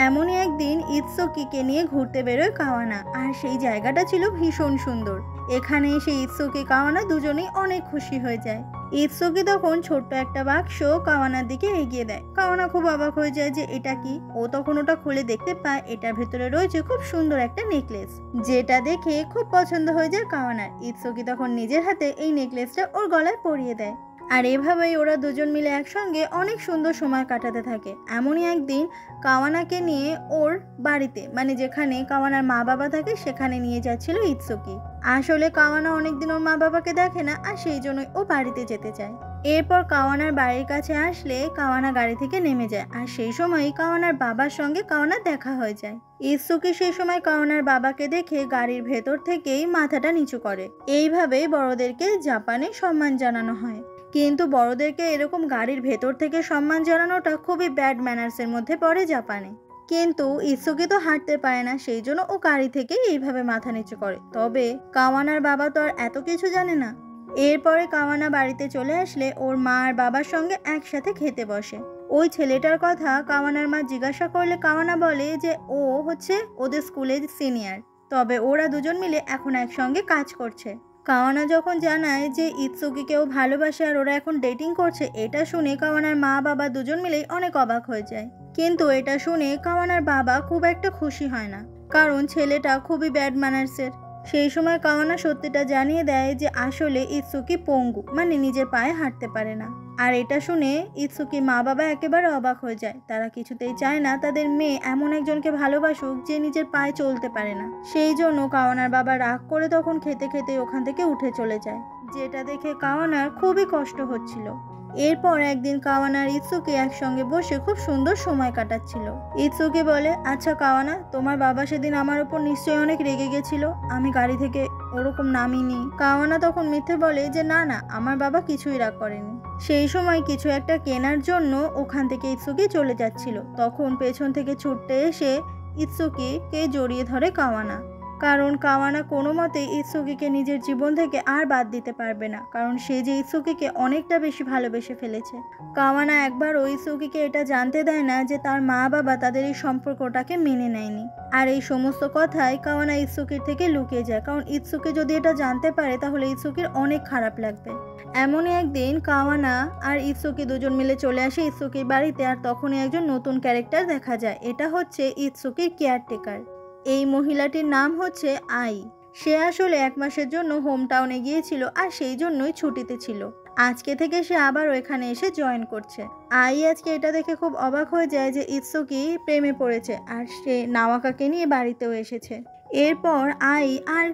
এমনই একদিন ইৎসুকিকে নিয়ে ঘুরতে বেরোয় কাওয়ানা, আর সেই জায়গাটা ছিল ভীষণ সুন্দর। এখানে এসে ইৎসুকি কাওয়ানা দুজনেই অনেক খুশি হয়ে যায়। ইৎসুকি তখন ছোট্ট একটা বাক্স কাওয়ানার দিকে এগিয়ে দেয়। কাওয়ানা খুব অবাক হয়ে যায় যে এটা কি। ও তখন ওটা খুলে দেখতে পায় এটার ভেতরে রয়েছে খুব সুন্দর একটা নেকলেস, যেটা দেখে খুব পছন্দ হয়ে যায় কাওয়ানার। ইৎসুকি তখন নিজের হাতে এই নেকলেসটা ওর গলায় পরিয়ে দেয়, আর এভাবেই ওরা দুজন মিলে একসঙ্গে অনেক সুন্দর সময় কাটাতে থাকে। এমনই একদিন কাওয়ানাকে নিয়ে ওর বাড়িতে, মানে যেখানে কাওয়ানার মা বাবা থাকে সেখানে নিয়ে যাচ্ছিল ইৎসুকি। আসলে কাওয়ানা অনেকদিন ওর মা বাবাকে দেখে না, আর সেই জন্যই ও বাড়িতে যেতে চায়। এরপর কাওয়ানার বাড়ির কাছে আসলে কাওয়ানা গাড়ি থেকে নেমে যায়, আর সেই সময়ই কাওয়ানার বাবার সঙ্গে কাওয়ানার দেখা হয়ে যায়। ইৎসুকি সেই সময় কাওয়ানার বাবাকে দেখে গাড়ির ভেতর থেকেই মাথাটা নিচু করে। এইভাবেই বড়দেরকে জাপানে সম্মান জানানো হয়। কিন্তু বড়দেরকে এরকম গাড়ির ভেতর থেকে সম্মান জানানোটা খুবই ব্যাড ম্যানার্সের মধ্যে পড়ে জাপানে। কিন্তু ইৎসুকি তো হাঁটতে পারে না, সেই জন্য ও গাড়ি থেকে এইভাবে মাথা নিচু করে। তবে কাওয়ানার বাবা তো আর এত কিছু জানে না। এরপরে কাওয়ানা বাড়িতে চলে আসলে ওর মা আর বাবার সঙ্গে একসাথে খেতে বসে। ওই ছেলেটার কথা কাওয়ানার মা জিজ্ঞাসা করলে কাওয়ানা বলে যে ও হচ্ছে ওদের স্কুলের সিনিয়র, তবে ওরা দুজন মিলে এখন একসঙ্গে কাজ করছে। কাওয়ানা যখন জানায় যে ইৎসুকিকেও ভালোবাসে আর ওরা এখন ডেটিং করছে, এটা শুনে কাওয়ানার মা বাবা দুজন মিলেই অনেক অবাক হয়ে যায়। কিন্তু এটা শুনে কাওয়ানার বাবা খুব একটা খুশি হয় না, কারণ ছেলেটা খুবই ব্যাড ম্যানার্সের। সেই সময় কাওয়ানা সত্যিটা জানিয়ে দেয় যে আসলে ইৎসুকি পঙ্গু, মানে নিজের পায়ে হাঁটতে পারে না। আর এটা শুনে ইৎসুকি মা বাবা একেবারে অবাক হয়ে যায়। তারা কিছুতেই চায় না তাদের মেয়ে এমন একজনকে ভালোবাসুক যে নিজের পায়ে চলতে পারে না। সেই জন্য কাওয়ানার বাবা রাগ করে তখন খেতে খেতে ওখান থেকে উঠে চলে যায়, যেটা দেখে কাওয়ানার খুবই কষ্ট হচ্ছিল। এরপর একদিন কাওয়ানা আর ইৎসুকি একসঙ্গে বসে খুব সুন্দর সময় কাটাচ্ছিল। ইৎসুকি বলে, আচ্ছা কাওয়ানা, তোমার বাবা সেদিন আমার উপর নিশ্চয়ই অনেক রেগে গেছিল, আমি গাড়ি থেকে ওরকম নামিনি। কাওয়ানা তখন মিথ্যে বলে যে না না, আমার বাবা কিছুই রাগ করেনি। সেই সময় কিছু একটা কেনার জন্য ওখান থেকে ইৎসুকি চলে যাচ্ছিল। তখন পেছন থেকে ছুটতে এসে ইৎসুকিকে জড়িয়ে ধরে কাওয়ানা, কারণ কাওয়ানা কোনো মতেই ইৎসুকিকে নিজের জীবন থেকে আর বাদ দিতে পারবে না, কারণ সে যে ইৎসুকিকে অনেকটা বেশি ভালোবেসে ফেলেছে। কাওয়ানা একবারও ইৎসুকিকে এটা জানতে দেয় না যে তার মা বাবা তাদের এই সম্পর্কটাকে মেনে নেয়নি। আর এই সমস্ত কথাই কাওয়ানা ইৎসুকির থেকে লুকিয়ে যায়, কারণ ইৎসুকি যদি এটা জানতে পারে তাহলে ইৎসুকির অনেক খারাপ লাগবে। এমনই একদিন কাওয়ানা আর ইৎসুকি দুজন মিলে চলে আসে ইৎসুকির বাড়িতে, আর তখনই একজন নতুন ক্যারেক্টার দেখা যায়। এটা হচ্ছে ইৎসুকির কেয়ারটেকার। এই মহিলাটির নাম হচ্ছে আই। সে আসলে 1 মাসের জন্য হোম টাউনে গিয়েছিল আর সেই জন্যই ছুটিতে ছিল। আজকে থেকে সে আবার এখানে এসে জয়েন করছে। আই আজকে এটা দেখে খুব অবাক হয়ে যায় যে ইৎসুকি প্রেমে পড়েছে আর সে নাওয়াকাকে নিয়ে বাড়িতেও এসেছে। এরপর আই আর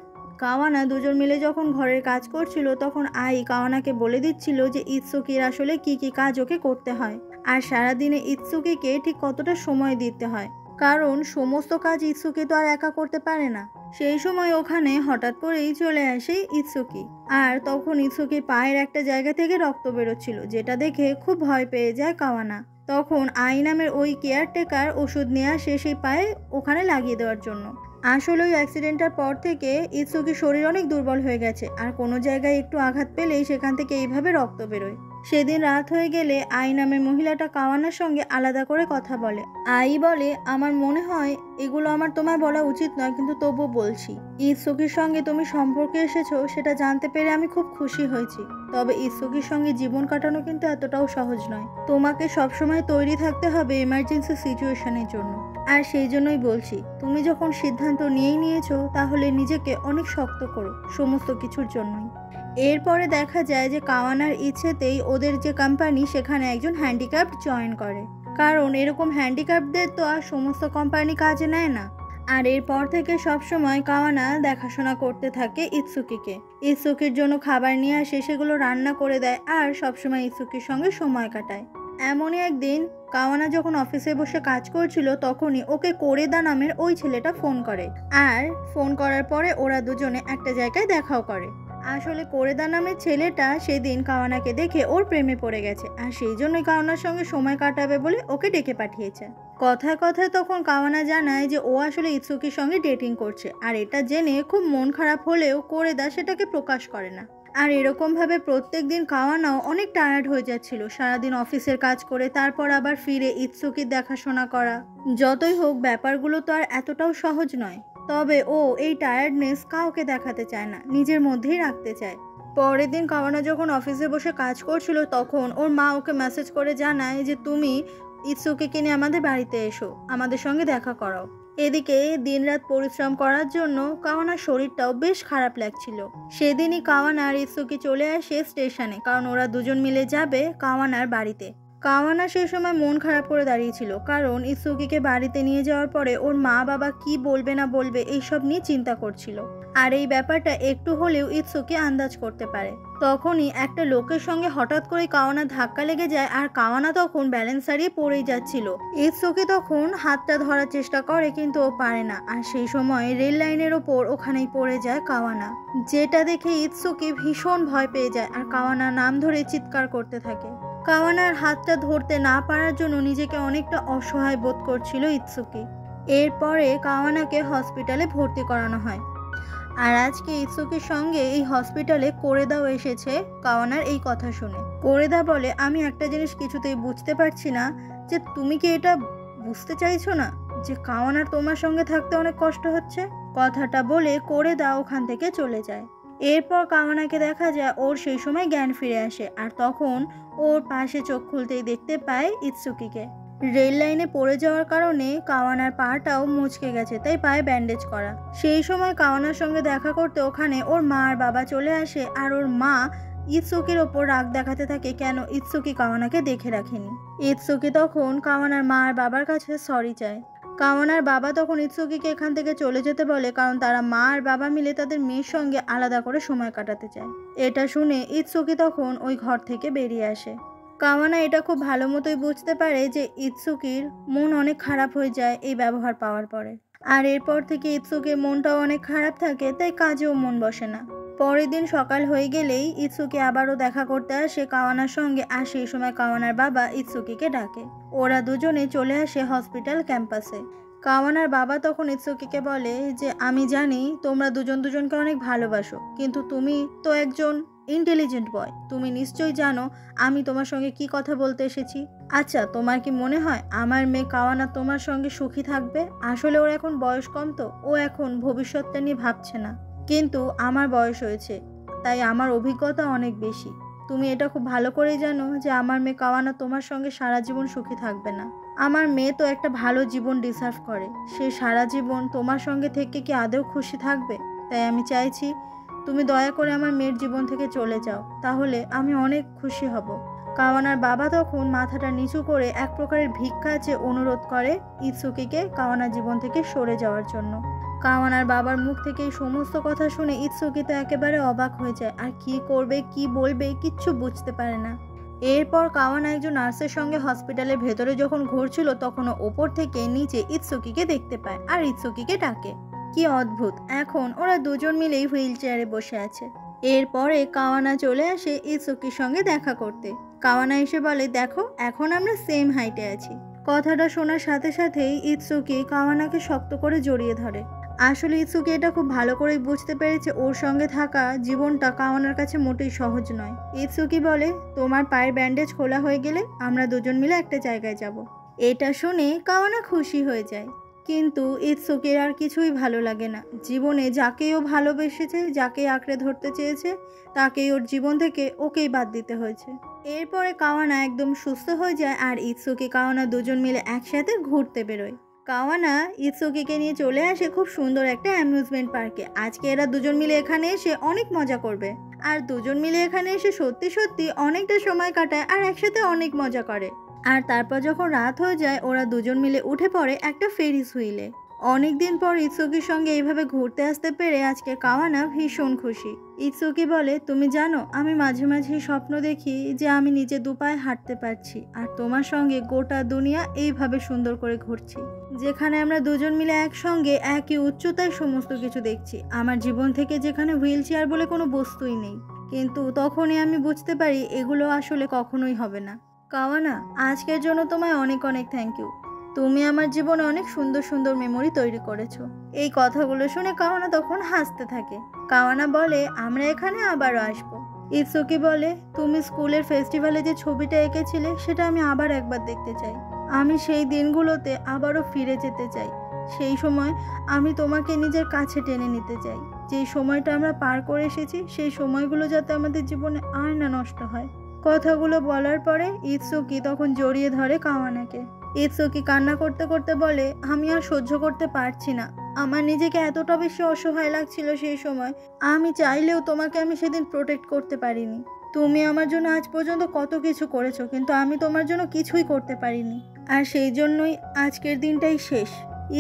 কাওয়ানা দুজন মিলে যখন ঘরের কাজ করছিল তখন আই কাওয়ানাকে বলে দিচ্ছিল যে ইৎসুকির আসলে কি কি কাজ ওকে করতে হয় আর সারাদিনে ইৎসুকিকে ঠিক কতটা সময় দিতে হয়, কারণ সমস্ত কাজ ইৎসুকি তো আর একা করতে পারে না। সেই সময় ওখানে হঠাৎ করেই চলে আসে ইৎসুকি, আর তখন ইৎসুকির পায়ের একটা জায়গা থেকে রক্ত বেরোচ্ছিল, যেটা দেখে খুব ভয় পেয়ে যায় কাওয়ানা। তখন আই নামের ওই কেয়ারটেকার ওষুধ নিয়ে আসে সেই পায়ে ওখানে লাগিয়ে দেওয়ার জন্য। আসলে ওই অ্যাক্সিডেন্টটার পর থেকে ইৎসুকির শরীর অনেক দুর্বল হয়ে গেছে, আর কোনো জায়গায় একটু আঘাত পেলেই সেখান থেকে এইভাবে রক্ত বেরোয়। সেদিন রাত হয়ে গেলে আই নামের মহিলাটা কাওয়ানার সঙ্গে আলাদা করে কথা বলে। আই বলে, আমার মনে হয় এগুলো আমার তোমায় বলা উচিত নয়, কিন্তু তবুও বলছি। ইৎসুকির সঙ্গে তুমি সম্পর্কে এসেছো সেটা জানতে পেরে আমি খুব খুশি হয়েছি, তবে ইৎসুকির সঙ্গে জীবন কাটানো কিন্তু এতটাও সহজ নয়। তোমাকে সবসময় তৈরি থাকতে হবে এমার্জেন্সি সিচুয়েশনের জন্য, আর সেই জন্যই বলছি তুমি যখন সিদ্ধান্ত নিয়েই নিয়েছো তাহলে নিজেকে অনেক শক্ত করো সমস্ত কিছুর জন্যই। এরপরে দেখা যায় যে কাওয়ানার ইচ্ছেতেই ওদের যে কোম্পানি সেখানে একজন হ্যান্ডিক্যাপ্ট জয়েন করে, কারণ এরকম হ্যান্ডিক্যাপ্টদের তো আর সমস্ত কোম্পানি কাজে নেয় না। আর এরপর থেকে সবসময় কাওয়ানা দেখাশোনা করতে থাকে ইৎসুকিকে। ইৎসুকির জন্য খাবার নিয়ে আসে, সেগুলো রান্না করে দেয় আর সবসময় ইৎসুকির সঙ্গে সময় কাটায়। এমনই একদিন কাওয়ানা যখন অফিসে বসে কাজ করছিল তখনই ওকে কোরেদা নামের ওই ছেলেটা ফোন করে, আর ফোন করার পরে ওরা দুজনে একটা জায়গায় দেখাও করে। আসলে কোরেদা নামের ছেলেটা সেদিন কাওয়ানাকে দেখে ওর প্রেমে পড়ে গেছে, আর সেই জন্যই কাওয়ানার সঙ্গে সময় কাটাবে বলে ওকে ডেকে পাঠিয়েছে। কথায় কথায় তখন কাওয়ানা জানায় যে ও আসলে ইৎসুকির সঙ্গে ডেটিং করছে, আর এটা জেনে খুব মন খারাপ হলেও কোরেদা সেটাকে প্রকাশ করে না। আর এরকমভাবে প্রত্যেক দিন কাওয়ানাও অনেক টায়ার্ড হয়ে যাচ্ছিল সারাদিন অফিসের কাজ করে, তারপর আবার ফিরে ইৎসুকির দেখাশোনা করা। যতই হোক ব্যাপারগুলো তো আর এতটাও সহজ নয়, তবে ও এই টায়ার্ডনেস কাউকে দেখাতে চায় না, নিজের মধ্যেই রাখতে চায়। পরের দিন কাওয়ানা যখন অফিসে বসে কাজ করছিল তখন ওর মা ওকে মেসেজ করে জানায় যে তুমি ইৎসুকিকে নিয়ে আমাদের বাড়িতে এসো, আমাদের সঙ্গে দেখা করাও। এদিকে দিনরাত পরিশ্রম করার জন্য কাওয়ানার শরীরটাও বেশ খারাপ লাগছিল। সেদিনই কাওয়ানা আর ইৎসুকি চলে আসে স্টেশনে, কারণ ওরা দুজন মিলে যাবে কাওয়ানার বাড়িতে। কাওয়ানা সেই সময় মন খারাপ করে দাঁড়িয়েছিল, কারণ ইৎসুকিকে বাড়িতে নিয়ে যাওয়ার পরে ওর মা বাবা কি বলবে না বলবে এইসব নিয়ে চিন্তা করছিল। আর এই ব্যাপারটা একটু হলেও ইৎসুকি আন্দাজ করতে পারে। তখনই একটা লোকের সঙ্গে হঠাৎ করে কাওয়ানা ধাক্কা লেগে যায়, আর কাওয়ানা তখন ব্যালেন্স হারিয়ে পড়েই যাচ্ছিল। ইৎসুকি তখন হাতটা ধরার চেষ্টা করে কিন্তু ও পারে না, আর সেই সময় রেল লাইনের ওপর ওখানেই পড়ে যায় কাওয়ানা, যেটা দেখে ইৎসুকি ভীষণ ভয় পেয়ে যায় আর কাওয়ানার নাম ধরে চিৎকার করতে থাকে। কাওয়ানার হাতটা ধরতে না পারার জন্য নিজেকে অনেকটা অসহায় বোধ করছিল ইৎসুকি। এরপরে কাওয়ানাকে হসপিটালে ভর্তি করানো হয়, আর আজকে ইৎসুকির সঙ্গে এই হসপিটালে কোরেদাও এসেছে কাওয়ানার এই কথা শুনে। কোরেদা বলে, আমি একটা জিনিস কিছুতেই বুঝতে পারছি না যে তুমি কি এটা বুঝতে চাইছো না যে কাওয়ানার তোমার সঙ্গে থাকতে অনেক কষ্ট হচ্ছে। কথাটা বলে কোরেদা ওখান থেকে চলে যায়। এরপর কাওয়ানাকে দেখা যায় ওর সেই সময় জ্ঞান ফিরে আসে, আর তখন ওর পাশে চোখ খুলতেই দেখতে পায় ইৎসুকিকে। রেল লাইনে পড়ে যাওয়ার কারণে কাওয়ানার পাটাও মুচকে গেছে, তাই পায়ে ব্যান্ডেজ করা। সেই সময় কাওয়ানার সঙ্গে দেখা করতে ওখানে ওর মা আর বাবা চলে আসে, আর ওর মা ইৎসুকির ওপর রাগ দেখাতে থাকে কেন ইৎসুকি কাওয়ানাকে দেখে রাখেনি। ইৎসুকি তখন কাওয়ানার মা আর বাবার কাছে সরি চায়। কাওয়ানার বাবা তখন ইৎসুকিকে এখান থেকে চলে যেতে বলে, কারণ তারা মা আর বাবা মিলে তাদের মেয়ের সঙ্গে আলাদা করে সময় কাটাতে চায়। এটা শুনে ইৎসুকি তখন ওই ঘর থেকে বেরিয়ে আসে। কাওয়ানা এটা খুব ভালো মতোই বুঝতে পারে যে ইৎসুকির মন অনেক খারাপ হয়ে যায় এই ব্যবহার পাওয়ার পরে। আর এরপর থেকে ইৎসুকির মনটাও অনেক খারাপ থাকে, তাই কাজেও মন বসে না। পরের দিন সকাল হয়ে গেলেই ইৎসুকি আবারও দেখা করতে আসে কাওয়ানার সঙ্গে। আর সেই সময় কাওয়ানার বাবা ইৎসুকিকে ডাকে। ওরা দুজনে চলে আসে হসপিটাল ক্যাম্পাসে। কাওয়ানার বাবা তখন ইৎসুকিকে বলে যে আমি জানি তোমরা দুজন দুজনকে অনেক ভালোবাসো, কিন্তু তুমি তো একজন ইন্টেলিজেন্ট বয়, তুমি নিশ্চয়ই জানো আমি তোমার সঙ্গে কি কথা বলতে এসেছি। আচ্ছা, তোমার কি মনে হয় আমার মেয়ে কাওয়ানা তোমার সঙ্গে সুখী থাকবে? আসলে ওর এখন বয়স কম, তো ও এখন ভবিষ্যৎটা নিয়ে ভাবছে না, কিন্তু আমার বয়স হয়েছে, তাই আমার অভিজ্ঞতা অনেক বেশি। তুমি এটা খুব ভালো করেই জানো যে আমার মেয়ে কাওয়ানা তোমার সঙ্গে সারা জীবন সুখী থাকবে না। আমার মেয়ে তো একটা ভালো জীবন ডিজার্ভ করে, সে সারা জীবন তোমার সঙ্গে থেকে কি আদৌ খুশি থাকবে? তাই আমি চাইছি তুমি দয়া করে আমার মেয়ের জীবন থেকে চলে যাও, তাহলে আমি অনেক খুশি হব। কাওয়ানার বাবা তখন মাথাটা নিচু করে এক প্রকারের ভিক্ষা চেয়ে অনুরোধ করে ইৎসুকিকে কাওয়ানার জীবন থেকে সরে যাওয়ার জন্য। কাওয়ানার বাবার মুখ থেকে এই সমস্ত কথা শুনে ইৎসুকি তো একেবারে অবাক হয়ে যায়, আর কি করবে কি বলবে কিচ্ছু বুঝতে পারে না। এরপর কাওয়ানা একজন নার্সের সঙ্গে হসপিটালের ভেতরে যখন ঘুরছিল, তখনও ওপর থেকে নিচে ইৎসুকিকে দেখতে পায় আর ইৎসুকিকে ডাকে। কি অদ্ভুত, এখন ওরা দুজন মিলেই হুইল চেয়ারে বসে আছে। এরপরে কাওয়ানা চলে আসে ইৎসুকির সঙ্গে দেখা করতে। কাওয়ানা এসে বলে, দেখো এখন আমরা সেম হাইটে আছি। কথাটা শোনার সাথে সাথেই ইৎসুকি কাওয়ানাকে শক্ত করে জড়িয়ে ধরে। আসলে ইৎসুকি এটা খুব ভালো করেই বুঝতে পেরেছে ওর সঙ্গে থাকা জীবনটা কাওয়ানার কাছে মোটেই সহজ নয়। ইৎসুকি বলে, তোমার পায়ের ব্যান্ডেজ খোলা হয়ে গেলে আমরা দুজন মিলে একটা জায়গায় যাব। এটা শুনে কাওয়ানা খুশি হয়ে যায়, কিন্তু ইৎসুকির আর কিছুই ভালো লাগে না। জীবনে যাকেই ও ভালোবেসেছে, যাকেই আঁকড়ে ধরতে চেয়েছে, তাকেই ওর জীবন থেকে ওকেই বাদ দিতে হয়েছে। এরপরে কাওয়ানা একদম সুস্থ হয়ে যায় আর ইৎসুকি কাওয়ানা দুজন মিলে একসাথে ঘুরতে বেরোয়। কাওয়ানা ইৎসুকিকে নিয়ে চলে আসে খুব সুন্দর একটা অ্যামিউজমেন্ট পার্কে। আজকে এরা দুজন মিলে এখানে এসে অনেক মজা করবে, আর দুজন মিলে এখানে এসে সত্যি সত্যি অনেকটা সময় কাটায় আর একসাথে অনেক মজা করে। আর তারপর যখন রাত হয়ে যায়, ওরা দুজন মিলে উঠে পড়ে একটা ফেরিস হুইলে। অনেকদিন পর ইৎসুকির সঙ্গে এইভাবে ঘুরতে আসতে পেরে আজকে কাওয়ানা ভীষণ খুশি। ইৎসুকি বলে, তুমি জানো আমি মাঝে মাঝে স্বপ্ন দেখি যে আমি নিজে দুপায়ে হাঁটতে পারছি, আর তোমার সঙ্গে গোটা দুনিয়া এইভাবে সুন্দর করে ঘুরছি, যেখানে আমরা দুজন মিলে একসঙ্গে একই উচ্চতায় সমস্ত কিছু দেখছি। আমার জীবন থেকে যেখানে হুইল চেয়ার বলে কোনো বস্তুই নেই, কিন্তু তখনই আমি বুঝতে পারি এগুলো আসলে কখনোই হবে না। কাওয়ানা, আজকের জন্য তোমায় অনেক অনেক থ্যাংক ইউ। তুমি আমার জীবনে অনেক সুন্দর সুন্দর মেমোরি তৈরি করেছো। এই কথাগুলো শুনে কাওয়ানা তখন হাসতে থাকে। কাওয়ানা বলে, আমরা এখানে আবারও আসবো। ইৎসুকি বলে, তুমি স্কুলের ফেস্টিভ্যালে যে ছবিটা এঁকেছিলে সেটা আমি আবার একবার দেখতে চাই। আমি সেই দিনগুলোতে আবারও ফিরে যেতে চাই। সেই সময় আমি তোমাকে নিজের কাছে টেনে নিতে চাই। যেই সময়টা আমরা পার করে এসেছি সেই সময়গুলো যাতে আমাদের জীবনে আর না নষ্ট হয়। কথাগুলো বলার পরে ইৎসুকি তখন জড়িয়ে ধরে কাওয়ানাকে। ইৎসুকি কান্না করতে করতে বলে, আমি আর সহ্য করতে পারছি না। আমার নিজেকে এতটা বেশি অসহায় লাগছিল সেই সময়। আমি চাইলেও তোমাকে আমি সেদিন প্রোটেক্ট করতে পারিনি। তুমি আমার জন্য আজ পর্যন্ত কত কিছু করেছো, কিন্তু আমি তোমার জন্য কিছুই করতে পারিনি, আর সেই জন্যই আজকের দিনটাই শেষ।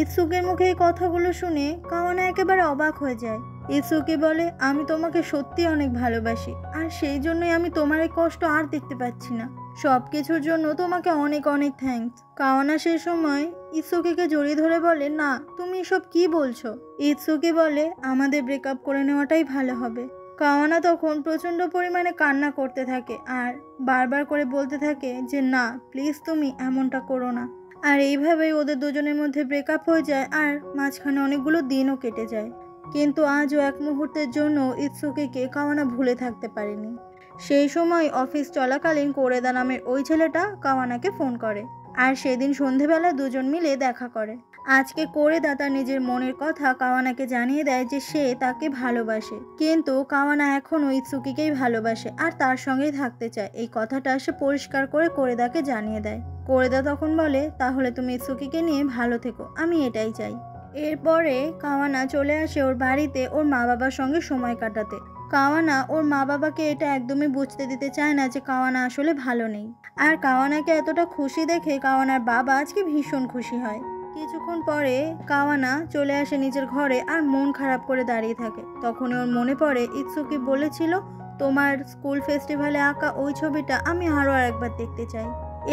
ইৎসুকির মুখে এই কথাগুলো শুনে কাওয়ানা একেবারে অবাক হয়ে যায়। ইৎসুকি বলে, আমি তোমাকে সত্যি অনেক ভালোবাসি, আর সেই জন্যই আমি তোমার এই কষ্ট আর দেখতে পাচ্ছি না। সব কিছুর জন্য তোমাকে অনেক অনেক থ্যাঙ্কস। কাওয়ানা সেই সময় ইৎসুকিকে জড়িয়ে ধরে বলে, না তুমি এসব কি বলছো? ইৎসুকি বলে, আমাদের ব্রেকআপ করে নেওয়াটাই ভালো হবে। কাওয়ানা তখন প্রচণ্ড পরিমাণে কান্না করতে থাকে আর বারবার করে বলতে থাকে যে না প্লিজ তুমি এমনটা করো না। আর এইভাবেই ওদের দুজনের মধ্যে ব্রেকআপ হয়ে যায়, আর মাঝখানে অনেকগুলো দিনও কেটে যায়। কিন্তু আজও এক মুহূর্তের জন্য ইৎসুকিকে কাওয়ানা ভুলে থাকতে পারেনি। সেই সময় অফিস চলাকালীন কোরেদা নামের ওই ছেলেটা কাওয়ানাকে ফোন করে, আর সেদিন সন্ধেবেলা দুজন মিলে দেখা করে। আজকে কোরেদা তার নিজের মনের কথা কাওয়ানাকে জানিয়ে দেয় যে সে তাকে ভালোবাসে, কিন্তু কাওয়ানা এখনও ইৎসুকিকেই ভালোবাসে আর তার সঙ্গেই থাকতে চায়। এই কথাটা সে পরিষ্কার করে কোরেদাকে জানিয়ে দেয়। কোরেদা তখন বলে, তাহলে তুমি ইৎসুকিকে নিয়ে ভালো থেকো, আমি এটাই চাই। এরপরে কাওয়ানা চলে আসে ওর বাড়িতে ওর মা বাবার সঙ্গে সময় কাটাতে। কাওয়ানা ওর মা বাবাকে এটা একদমই বুঝতে দিতে চায় না যে কাওয়ানা আসলে ভালো নেই। আর কাওয়ানাকে এতটা খুশি দেখে কাওয়ানার বাবা আজকে ভীষণ খুশি হয়। কিছুক্ষণ পরে কাওয়ানা চলে আসে নিজের ঘরে আর মন খারাপ করে দাঁড়িয়ে থাকে। তখনই ওর মনে পড়ে ইৎসুকি বলেছিল তোমার স্কুল ফেস্টিভ্যালে আঁকা ওই ছবিটা আমি আরও একবার দেখতে চাই।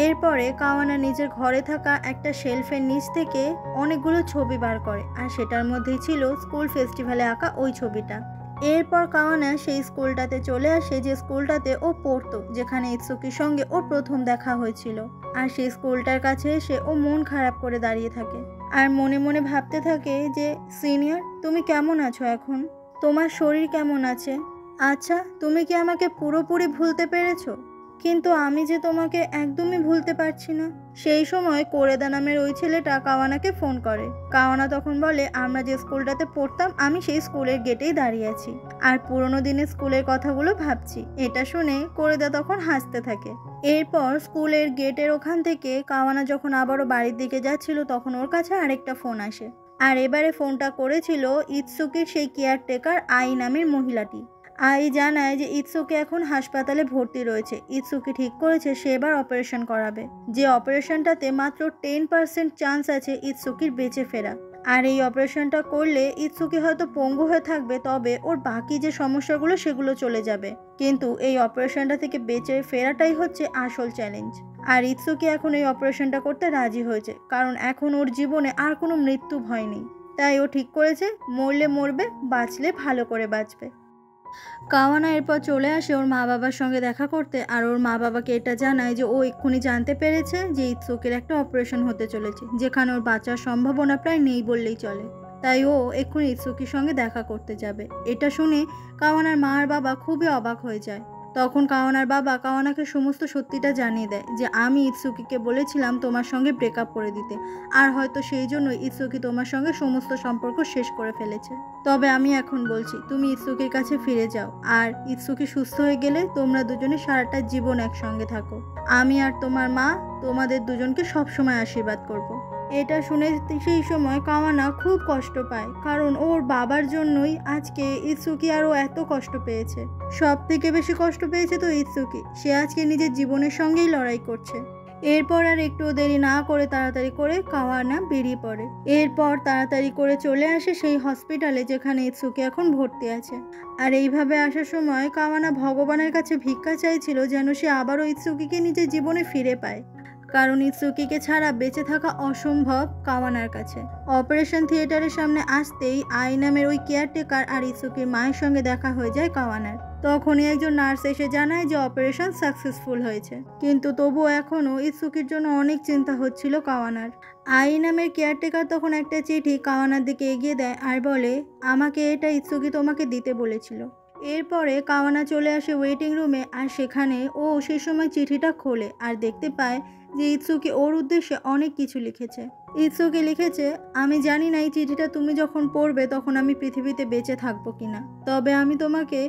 এরপরে কাওয়ানা নিজের ঘরে থাকা একটা শেলফের নিচ থেকে অনেকগুলো ছবি বার করে আর সেটার মধ্যেই ছিল স্কুল ফেস্টিভ্যালে আঁকা ওই ছবিটা। এরপর কাওয়ানা সেই স্কুলটাতে চলে আসে যে স্কুলটাতে ও পড়তো, যেখানে ইৎসুকির সঙ্গে ওর প্রথম দেখা হয়েছিল। আর সেই স্কুলটার কাছে এসে ও মন খারাপ করে দাঁড়িয়ে থাকে আর মনে মনে ভাবতে থাকে যে সিনিয়র তুমি কেমন আছো এখন, তোমার শরীর কেমন আছে, আচ্ছা তুমি কি আমাকে পুরোপুরি ভুলতে পেরেছো? কিন্তু আমি যে তোমাকে একদমই ভুলতে পারছি না। সেই সময় কোরেদা নামের ওই ছেলেটা কাওয়ানাকে ফোন করে। কাওয়ানা তখন বলে আমরা যে স্কুলটাতে পড়তাম আমি সেই স্কুলের গেটেই দাঁড়িয়ে আছি আর পুরোনো দিনের স্কুলের কথাগুলো ভাবছি। এটা শুনে কোরেদা তখন হাসতে থাকে। এরপর স্কুলের গেটের ওখান থেকে কাওয়ানা যখন আবারও বাড়ির দিকে যাচ্ছিল তখন ওর কাছে আরেকটা ফোন আসে আর এবারে ফোনটা করেছিল ইৎসুকির সেই কেয়ারটেকার আই নামের মহিলাটি। আই জানায় যে ইৎসুকি এখন হাসপাতালে ভর্তি রয়েছে। ইৎসুকি ঠিক করেছে সে এবার অপারেশন করাবে, যে অপারেশনটাতে মাত্র 10% চান্স আছে ইৎসুকির বেঁচে ফেরা। আর এই অপারেশনটা করলে ইৎসুকি হয়তো পঙ্গু হয়ে থাকবে, তবে ওর বাকি যে সমস্যাগুলো সেগুলো চলে যাবে। কিন্তু এই অপারেশনটা থেকে বেঁচে ফেরাটাই হচ্ছে আসল চ্যালেঞ্জ। আর ইৎসুকি এখন এই অপারেশনটা করতে রাজি হয়েছে, কারণ এখন ওর জীবনে আর কোনো মৃত্যু ভয় নেই। তাই ও ঠিক করেছে মরলে মরবে, বাঁচলে ভালো করে বাঁচবে। কাওয়ানা এরপর চলে আসে ওর মা বাবার সঙ্গে দেখা করতে আর ওর মা বাবাকে এটা জানায় যে ও এক্ষুনি জানতে পেরেছে যে ইৎসুকির একটা অপারেশন হতে চলেছে, যেখানে ওর বাঁচার সম্ভাবনা প্রায় নেই বললেই চলে। তাই ও এক্ষুনি ইৎসুকির সঙ্গে দেখা করতে যাবে। এটা শুনে কাওয়ানার মা আর বাবা খুবই অবাক হয়ে যায়। তখন কাওয়ানার বাবা কাওয়ানাকে সমস্ত সত্যিটা জানিয়ে দেয় যে আমি ইৎসুকিকে বলেছিলাম তোমার সঙ্গে ব্রেকআপ করে দিতে, আর হয়তো সেই জন্যই ইৎসুকি তোমার সঙ্গে সমস্ত সম্পর্ক শেষ করে ফেলেছে। তবে আমি এখন বলছি তুমি ইৎসুকির কাছে ফিরে যাও, আর ইৎসুকি সুস্থ হয়ে গেলে তোমরা দুজনে সারাটা জীবন একসঙ্গে থাকো। আমি আর তোমার মা তোমাদের দুজনকে সবসময় আশীর্বাদ করব। এটা শুনে সেই সময় কাওয়ানা খুব কষ্ট পায়, কারণ ওর বাবার জন্যই আজকে ইৎসুকি আরও এত কষ্ট পেয়েছে। সব থেকে বেশি কষ্ট পেয়েছে তো ইৎসুকি, সে আজকে নিজের জীবনের সঙ্গেই লড়াই করছে। এরপর আর একটু দেরি না করে তাড়াতাড়ি করে কাওয়ানা বেরিয়ে পড়ে। এরপর তাড়াতাড়ি করে চলে আসে সেই হসপিটালে যেখানে ইৎসুকি এখন ভর্তি আছে। আর এইভাবে আসার সময় কাওয়ানা ভগবানের কাছে ভিক্ষা চাইছিল যেন সে আবারও ইৎসুকিকে নিজের জীবনে ফিরে পায়, কারণ ইৎসুকিকে ছাড়া বেঁচে থাকা অসম্ভব কাওয়ানার কাছে। অপারেশন থিয়েটারের সামনে আসতেই আই নামের ওই কেয়ারটেকার আর ইৎসুকির মায়ের সঙ্গে দেখা হয়ে যায় কাওয়ানার। তখনই একজন নার্স এসে জানায় যে অপারেশন সাকসেসফুল হয়েছে, কিন্তু তবুও এখনও ইৎসুকির জন্য অনেক চিন্তা হচ্ছিল কাওয়ানার। আই নামের কেয়ারটেকার তখন একটা চিঠি কাওয়ানার দিকে এগিয়ে দেয় আর বলে আমাকে এটা ইৎসুকি তোমাকে দিতে বলেছিল। এরপরে কাওয়ানা চলে আসে ওয়েটিং রুমে আর সেখানে ও সেই সময় চিঠিটা খোলে আর দেখতে পায় যে ইৎসুকি ওর উদ্দেশ্যে অনেক কিছু লিখেছে। ইৎসুকি লিখেছে আমি জানি না এই চিঠিটা তুমি যখন পড়বে তখন আমি পৃথিবীতে বেঁচে থাকবো কিনা, তবে আমি তোমাকে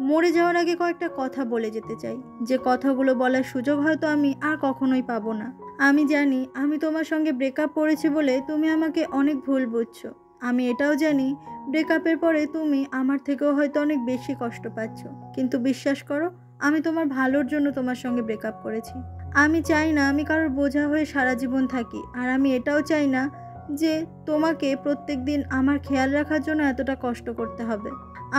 মরে যাওয়ার আগে কয়েকটা কথা বলে যেতে চাই, যে কথাগুলো বলার সুযোগ হয়তো আমি আর কখনোই পাবো না। আমি জানি আমি তোমার সঙ্গে ব্রেকআপ করেছি বলে তুমি আমাকে অনেক ভুল বুঝছো। আমি এটাও জানি ব্রেকআপের পরে তুমি আমার থেকেও হয়তো অনেক বেশি কষ্ট পাচ্ছ, কিন্তু বিশ্বাস করো আমি তোমার ভালোর জন্য তোমার সঙ্গে ব্রেকআপ করেছি। আমি চাই না আমি কারোর বোঝা হয়ে সারা জীবন থাকি, আর আমি এটাও চাই না যে তোমাকে প্রত্যেক দিন আমার খেয়াল রাখার জন্য এতটা কষ্ট করতে হবে।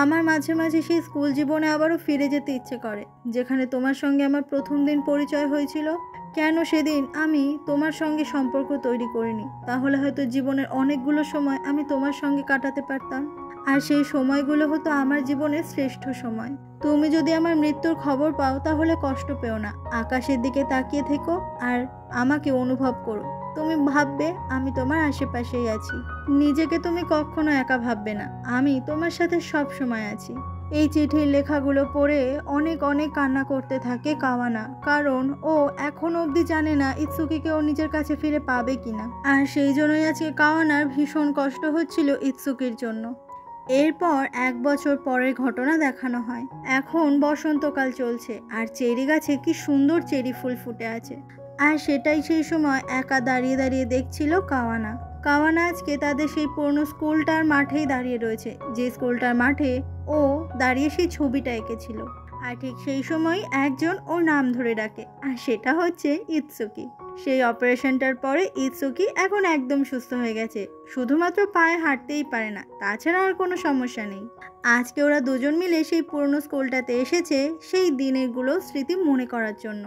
আমার মাঝে মাঝে সেই স্কুল জীবনে আবারও ফিরে যেতে ইচ্ছে করে, যেখানে তোমার সঙ্গে আমার প্রথম দিন পরিচয় হয়েছিল। কেন সেদিন আমি তোমার সঙ্গে সম্পর্ক তৈরি করিনি? তাহলে হয়তো জীবনের অনেকগুলো সময় আমি তোমার সঙ্গে কাটাতে পারতাম, আর সেই সময়গুলো হতো আমার জীবনের শ্রেষ্ঠ সময়। তুমি যদি আমার মৃত্যুর খবর পাও তাহলে কষ্ট পেও না, আকাশের দিকে তাকিয়ে থেকো আর আমাকে অনুভব করো। তুমি ভাববে আমি তোমার আশেপাশেই আছি। নিজেকে তুমি কখনো একা ভাববে না, আমি তোমার সাথে সব সময় আছি। এই চিঠির লেখাগুলো পড়ে অনেক অনেক কান্না করতে থাকে কাওয়ানা, কারণ ও এখনো অবধি জানে না ইৎসুকিকে ও নিজের কাছে ফিরে পাবে কিনা। আর সেই জন্যই আজকে কাওয়ানার ভীষণ কষ্ট হচ্ছিল ইৎসুকির জন্য। এরপর 1 বছর পরের ঘটনা দেখানো হয়। এখন বসন্তকাল চলছে আর চেরি গাছে কি সুন্দর চেরি ফুল ফুটে আছে, আর সেটাই সেই সময় একা দাঁড়িয়ে দাঁড়িয়ে দেখছিল কাওয়ানা। কাওয়ানা আজকে তাদের সেই পুরনো স্কুলটার মাঠেই দাঁড়িয়ে রয়েছে, যে স্কুলটার মাঠে ও দাঁড়িয়ে সেই ছবিটা এঁকেছিল। আর ঠিক সেই সময় একজন ওর নাম ধরে ডাকে, আর সেটা হচ্ছে ইতসুকি। সেই অপারেশনটার পরে ইতসুকি এখন একদম সুস্থ হয়ে গেছে, শুধুমাত্র পায়ে হাঁটতেই পারে না, তাছাড়া আর কোনো সমস্যা নেই। আজকে ওরা দুজন মিলে সেই পুরনো স্কুলটাতে এসেছে সেই দিনেরগুলো স্মৃতি মনে করার জন্য।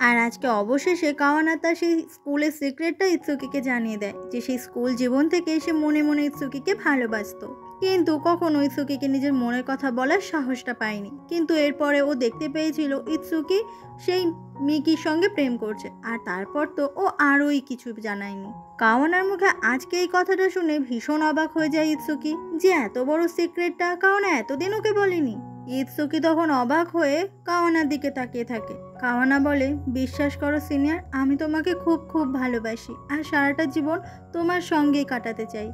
আর আজকে অবশেষে কাওয়ানা তার সেই স্কুলের সিক্রেটটা ইতসুকিকে জানিয়ে দেয় যে সেই স্কুল জীবন থেকে সে মনে মনে ইতসুকিকে ভালোবাসতো, কিন্তু কখনো ইতসুকিকে নিজের মনের কথা বলার সাহসটা পায়নি। কিন্তু এরপরে ও দেখতে পেয়েছিল ইতসুকি সেই মিকির সঙ্গে প্রেম করছে, আর তারপর তো ও আরোই কিছু জানায়নি। কাওয়ানার মুখে আজকে এই কথাটা শুনে ভীষণ অবাক হয়ে যায় ইতসুকি, যে এত বড় সিক্রেটটা কাওয়ানা এতদিন ওকে বলেনি। ইতসুকি তখন অবাক হয়ে কাওয়ানার দিকে তাকিয়ে থাকে। কাওয়ানা বলে, বিশ্বাস করো সিনিয়র, আমি তোমাকে খুব খুব ভালোবাসি আর সারাটা জীবন তোমার সঙ্গেই কাটাতে চাই।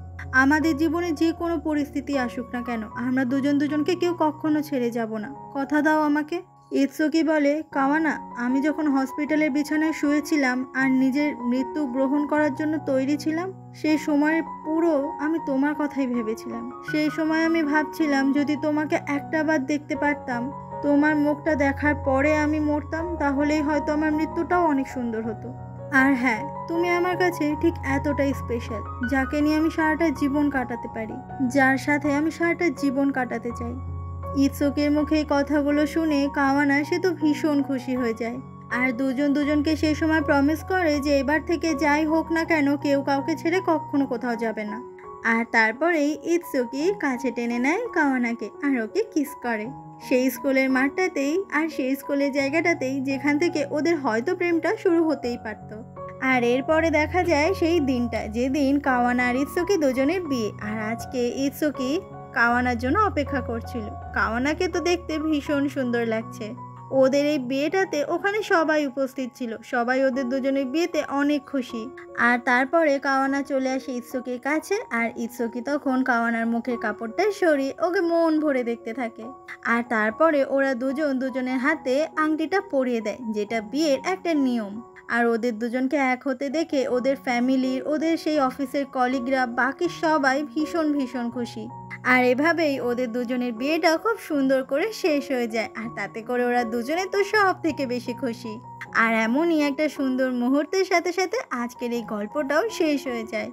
আমাদের জীবনে যে কোনো পরিস্থিতি আসুক না কেন, আমরা দুজন দুজনকে কেউ কখনো ছেড়ে যাব না, কথা দাও আমাকে। ইতসুকি বলে, কাওয়ানা, আমি যখন হসপিটালের বিছানায় শুয়েছিলাম আর নিজের মৃত্যু গ্রহণ করার জন্য তৈরি ছিলাম, সেই সময় পুরো আমি তোমার কথাই ভেবেছিলাম। সেই সময় আমি ভাবছিলাম যদি তোমাকে একটা বার দেখতে পারতাম, তোমার মুখটা দেখার পরে আমি মরতাম, তাহলেই হয়তো আমার মৃত্যুটাও অনেক সুন্দর হতো। আর হ্যাঁ, তুমি আমার কাছে ঠিক এতটাই স্পেশাল, যাকে নিয়ে আমি সারাটা জীবন কাটাতে পারি, যার সাথে আমি সারাটা জীবন কাটাতে চাই। ইতসুকির মুখে এই কথাগুলো শুনে কাওয়ানা সে তো ভীষণ খুশি হয়ে যায়। আর দুজন দুজনকে সেই সময় প্রমিস করে যে এবার থেকে যাই হোক না কেন কেউ কাউকে ছেড়ে কখনো কোথাও যাবে না। আর তারপরেই ইতসুকি কাছে টেনে নেয় কাওয়ানাকে আর ওকে কিস করে, সেই স্কুলের মাঠটাতেই আর সেই স্কুলের জায়গাটাতেই যেখান থেকে ওদের হয়তো প্রেমটা শুরু হতেই পারতো। আর এরপরে দেখা যায় সেই দিনটা যেদিন কাওয়ানা আর ইতসুকি দুজনের বিয়ে। আর আজকে ইতসুকি কাওয়ানার জন্য অপেক্ষা করছিল। কাওয়ানাকে তো দেখতে ভীষণ সুন্দর লাগছে। ওদের এই বিয়েটাতে ওখানে সবাই উপস্থিত ছিল, সবাই ওদের দুজনের বিয়েতে অনেক খুশি। আর তারপরে কাওয়ানা চলে আসে ইতসুকির কাছে, আর ইতসুকি তখন কাওয়ানার মুখের কাপড়টা সরিয়ে ওকে মন ভরে দেখতে থাকে। আর তারপরে ওরা দুজন দুজনের হাতে আংটিটা পরিয়ে দেয়, যেটা বিয়ের একটা নিয়ম। আর ওদের দুজনকে এক হতে দেখে ওদের ফ্যামিলির, ওদের সেই অফিসের কলিগরা, বাকি সবাই ভীষণ ভীষণ খুশি। আর এভাবেই ওদের দুজনের বিয়েটা খুব সুন্দর করে শেষ হয়ে যায়, আর তাতে করে ওরা দুজনে তো সব থেকে বেশি খুশি। আর এমনই একটা সুন্দর মুহূর্তের সাথে সাথে আজকের এই গল্পটাও শেষ হয়ে যায়।